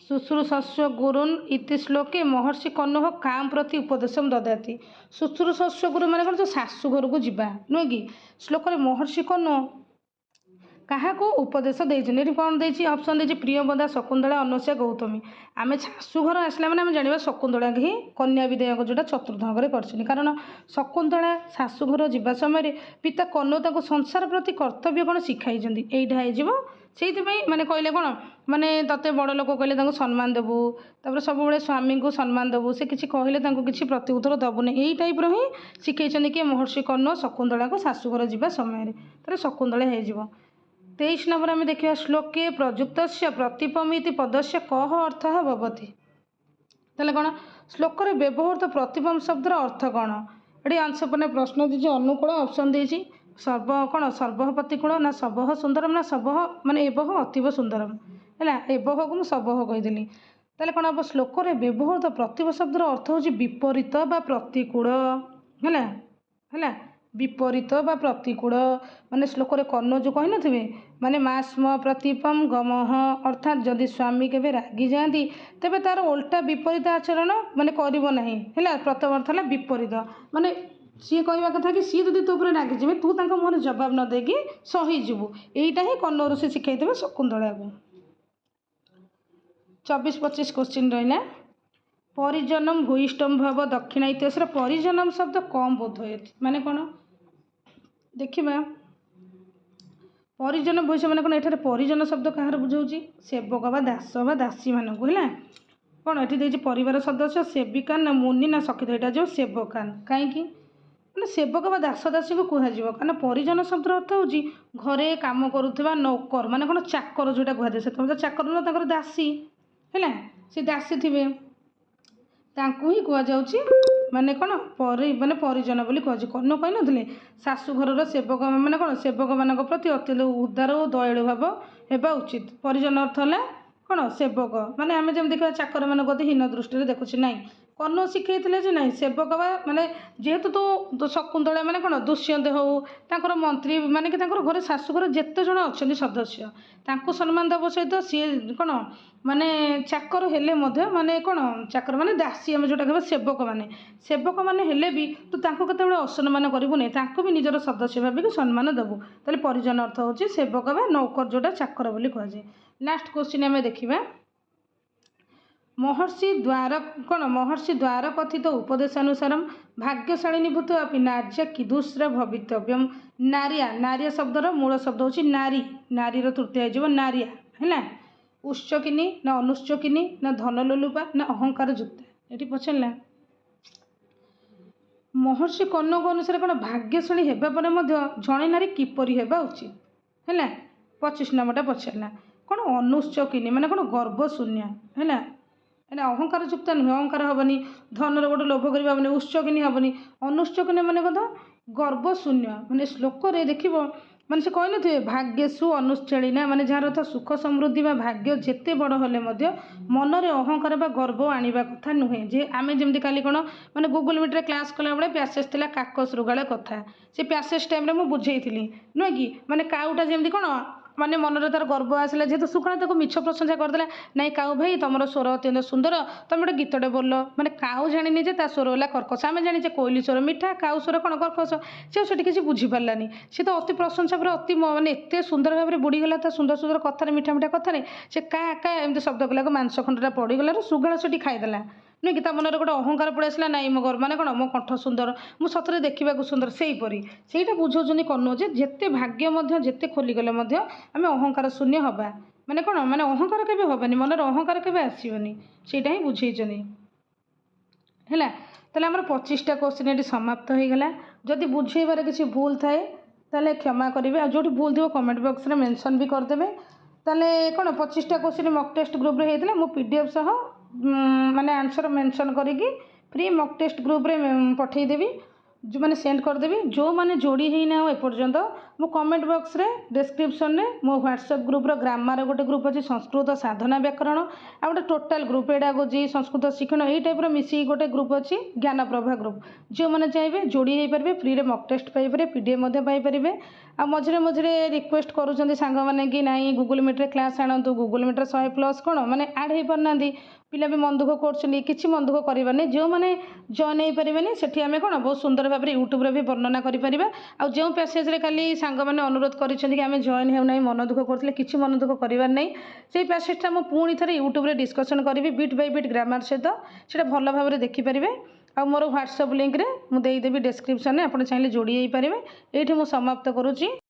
शुश्रूषस्व गुरुन् इति श्लोके महर्षि कण्व कां प्रति उपदेशम ददाति। शुश्रूषस्व गुरु माने कौन शाशु घर को जीवा नुहे कि श्लोक महर्षि कण्व क्या उपदेश देती कौन देती ऑप्शन देती प्रियवदा शकुंतला अनस्या गौतमी। आम शाशुघर आसला मैंने आम जाना शकुंतला ही कन्या विधेयक जोटा चतुर्थंगे कर कारण शकुंतला शाशुघर जावा समय पिता कण्व संसार प्रति कर्तव्य कौन शिखाई यहीटा हो माने कहले कौन माने तते बड़ लोक कहले सम्मान देबू तापर सब स्वामी को सम्मान देबू से किसी कहले किसी प्रत्युत्तर दबुनि यही टाइप ही शिखई कि महर्षि कण्व शकुंतला को शाशुघर जावा समय तर शकुंतला हो। 23 नंबर आम देखा श्लोके प्रयुक्त प्रतिपमिति पदस्य कह अर्थ भवति तेल कौन श्लोक व्यवहृत प्रतिपम शब्दर अर्थ कौन ये आंसर पर प्रश्न दीजिए अनुकूल ऑप्शन देती सर्व कौन सर्व प्रतिकूल ना सब सुंदरम ना सब माने एवह अतीव सुंदरम है एवह को सब कहीदेली तेल कौन हम श्लोक व्यवहृत प्रतिभ शब्दर अर्थ हूँ विपरीत बा प्रतिकूल है विपरीत बा प्रतिकूल माने श्लोक कर्ण जो कही थे माने मास्म प्रतिपम गमह अर्थात जदि स्वामी के रागी जाती तेरे तार उल्टा विपरीत आचरण माने करना है प्रथम अर्थ है विपरीत माने सी कहवा कथा कि सी जब तो रागी जाए तू मुहर जवाब न देगी सहीजु यहीटा ही कर्ण ऋषि शिखाई शकुंतला को। 24-25 क्वेश्चन रहा परिजनम भूयिष्ठम भव दक्षिणा इतिहास परिजनम शब्द कम बोध हुए माने कौन देखा परिजन भूयिष्ठ मैंने कौन एठारे परिजन शब्द कहार बुझाऊँ सेवक बा दास बा दासी मानक है कौन ये परिवार सदस्य सेविका ना मुनि ना सखित यहाँ जो सेवकान कहीं मैंने सेवक बा दास दासी को कहुव कारण परिजन शब्द अर्थ हूँ घरे काम करुवा नौकर माने कौन चाकर जोटा कहते से चाकर ना दासी है सी दासी थे ही कहुच्छी माने कौन माने परिजन बोली कह कर्ण कही नथिले शाशुघर सेवक माने कौन सेवक मान प्रति अत्यंत उदार और दयालु भाव होगा उचित। परिजन अर्थ है कौन सेवक माने आम जमी देखा चाकर मान हीन दृष्टि देखुची ना कर्ण शिखई ना सेवक बा माने जेहेतु तो शकुंतला माने कौन दुष्यंत हो मंत्री माने कि घर शाशुघर जिते जन अच्छा सदस्य तांको सम्मान देव सहित सी कौन माने चाकर हेले माने कौन चाकर माने दासी आम जोटा कह सेवक माने हेले भी तू केते असम्मान करू नहीं भी निजर सदस्य भाविक सम्मान देवु ताले परिजन अर्थ होची सेवक बा नौकर जोटा चाकर बोली कहुए। लास्ट क्वेश्चन आम देखा महर्षि द्वार कथित उपदेशानुसार भाग्यशालिनी भूत अपि नार्य कीदृश्र भवितव्यम। नारिया शब्दर मूल शब्द होची नारी नारीर तृतीय हो नारिया है उच्चकिनी ना अनुच्चकिनी ना धनलोलुपा ना अहंकार युक्ता ये पचारा महर्षि कर्ण अनुसार कौन भाग्यशाली होगा जड़े नारी किपरि हेबा उचित है 25 नंबरटा पचारा कौन अनुच्चकिनी माने कौन गर्वशून्य है अहंकार युक्त नुहे अहंकार हेनी धनर गोटे लोभ करवा हेनी उच्चकिनी हेनी अनुच्चकिनी माने कथा गर्वशून्य माने श्लोक देख माने से कही थे भाग्यसु अनुश्चलिना माने जार अर्थ सुख समृद्धि भाग्य जिते बड़ हेले मनरे अहंकार गर्व आनिबा कथा नुहे जे आमे जमती काली कौन माने गूगल मीट रे क्लास कला बेले पैसेज थिला काकसृगाल कथा से पैसेज टाइम रे मु बुझेइथिली नुहे कि माने काउटा जमती कौन माने मनरे तार गर्व आसला जेहेतु सुखणा ताको मिछ प्रशंसा करदेला नाई काऊ भाई तुम स्वर अत्यंत सुंदर तुम गोटे गीतटे बोल माने काऊ जानी जे स्वर है कर्कश आम जाने कोईली स्वर मिठा काऊ स्वर कौन कर्कश से किसी बुझीपारानी सी तो अति प्रशंसा पर अति माने एत सुंदर भाव में बुड़ीगला सुंदर सुंदर कथार मिठा मिठा कथार से का एमती शब्द कला मांस खंडटा पड़गल सुगाल से खाईदेला नुहे कि मनरे गोटे अहंकार पड़े आसला नाई मो माने कौन मो कंठ सुंदर मु सतरे देखा सुंदर से हीपरी बुझाऊँ कर्ण जेते भाग्य जेते खोलीगले आम अहंकार शून्य हवा माने कौन माने अहंकार केबे हबानी मनर अहंकार केबे आसीबनी सेटा ही बुझेइछनी है ताले हमर 25टा क्वेश्चन ये समाप्त हो गला। जदि बुझेबार किसी भूल थाए ताले क्षमा करेंगे आ जो भूल थी कमेंट बॉक्स में मेंशन भी करदेवे ताले कौन 25टा क्वेश्चन मॉक टेस्ट ग्रुप रे हेतले मु पीडीएफ सह माने आंसर मेंशन करिकी फ्री मॉक टेस्ट ग्रुप रे पठेदेवी जो मैंने सेंड करदेवी जो मैंने जोड़ी ही ना एपर्यंत मो कमेंट बॉक्स रे डिस्क्रिप्शन रे मो व्हाट्सएप ग्रुप रो ग्रामर गोटे ग्रुप अच्छी संस्कृत साधना व्याकरण आ गोटे टोटाल ग्रुप एटा हूँ संस्कृत शिक्षण यही टाइप मिसिक गोटे ग्रुप अच्छी ज्ञान प्रभा ग्रुप जो मैंने चाहिए जोड़ी हो पारे फ्री रे mock test paper PDF paper आ मझे मझे रिक्वेस्ट करुँच सांग मैंने कि नाई गूगल मीट रे क्लास आणतु गूगल मीट 100+ कौन मैंने आड हो पारना पिला भी मन दुख कर मन दुख करार नहीं जो मैंने जॉइन हो पारे से आम कौन बहुत सुंदर भाव में यूट्यूब भी वर्णना करें आ जो पैसेज खाली सांग मैंने अनुरोध करें जॉइन होना मन दुख करते कि मन दुख करार नहीं से पैसेजटा मुझे पुणी थे यूट्यूब रे डिस्कसन करी बिट बाय बिट ग्रामर सहित से भल भाव में देखिपारे आ मोर व्हाट्सएप लिंक रे मुझे देदेवी डिस्क्रिप्शन में आप चाहिए जोड़ी हो पारे ये मुझे समाप्त करुँची।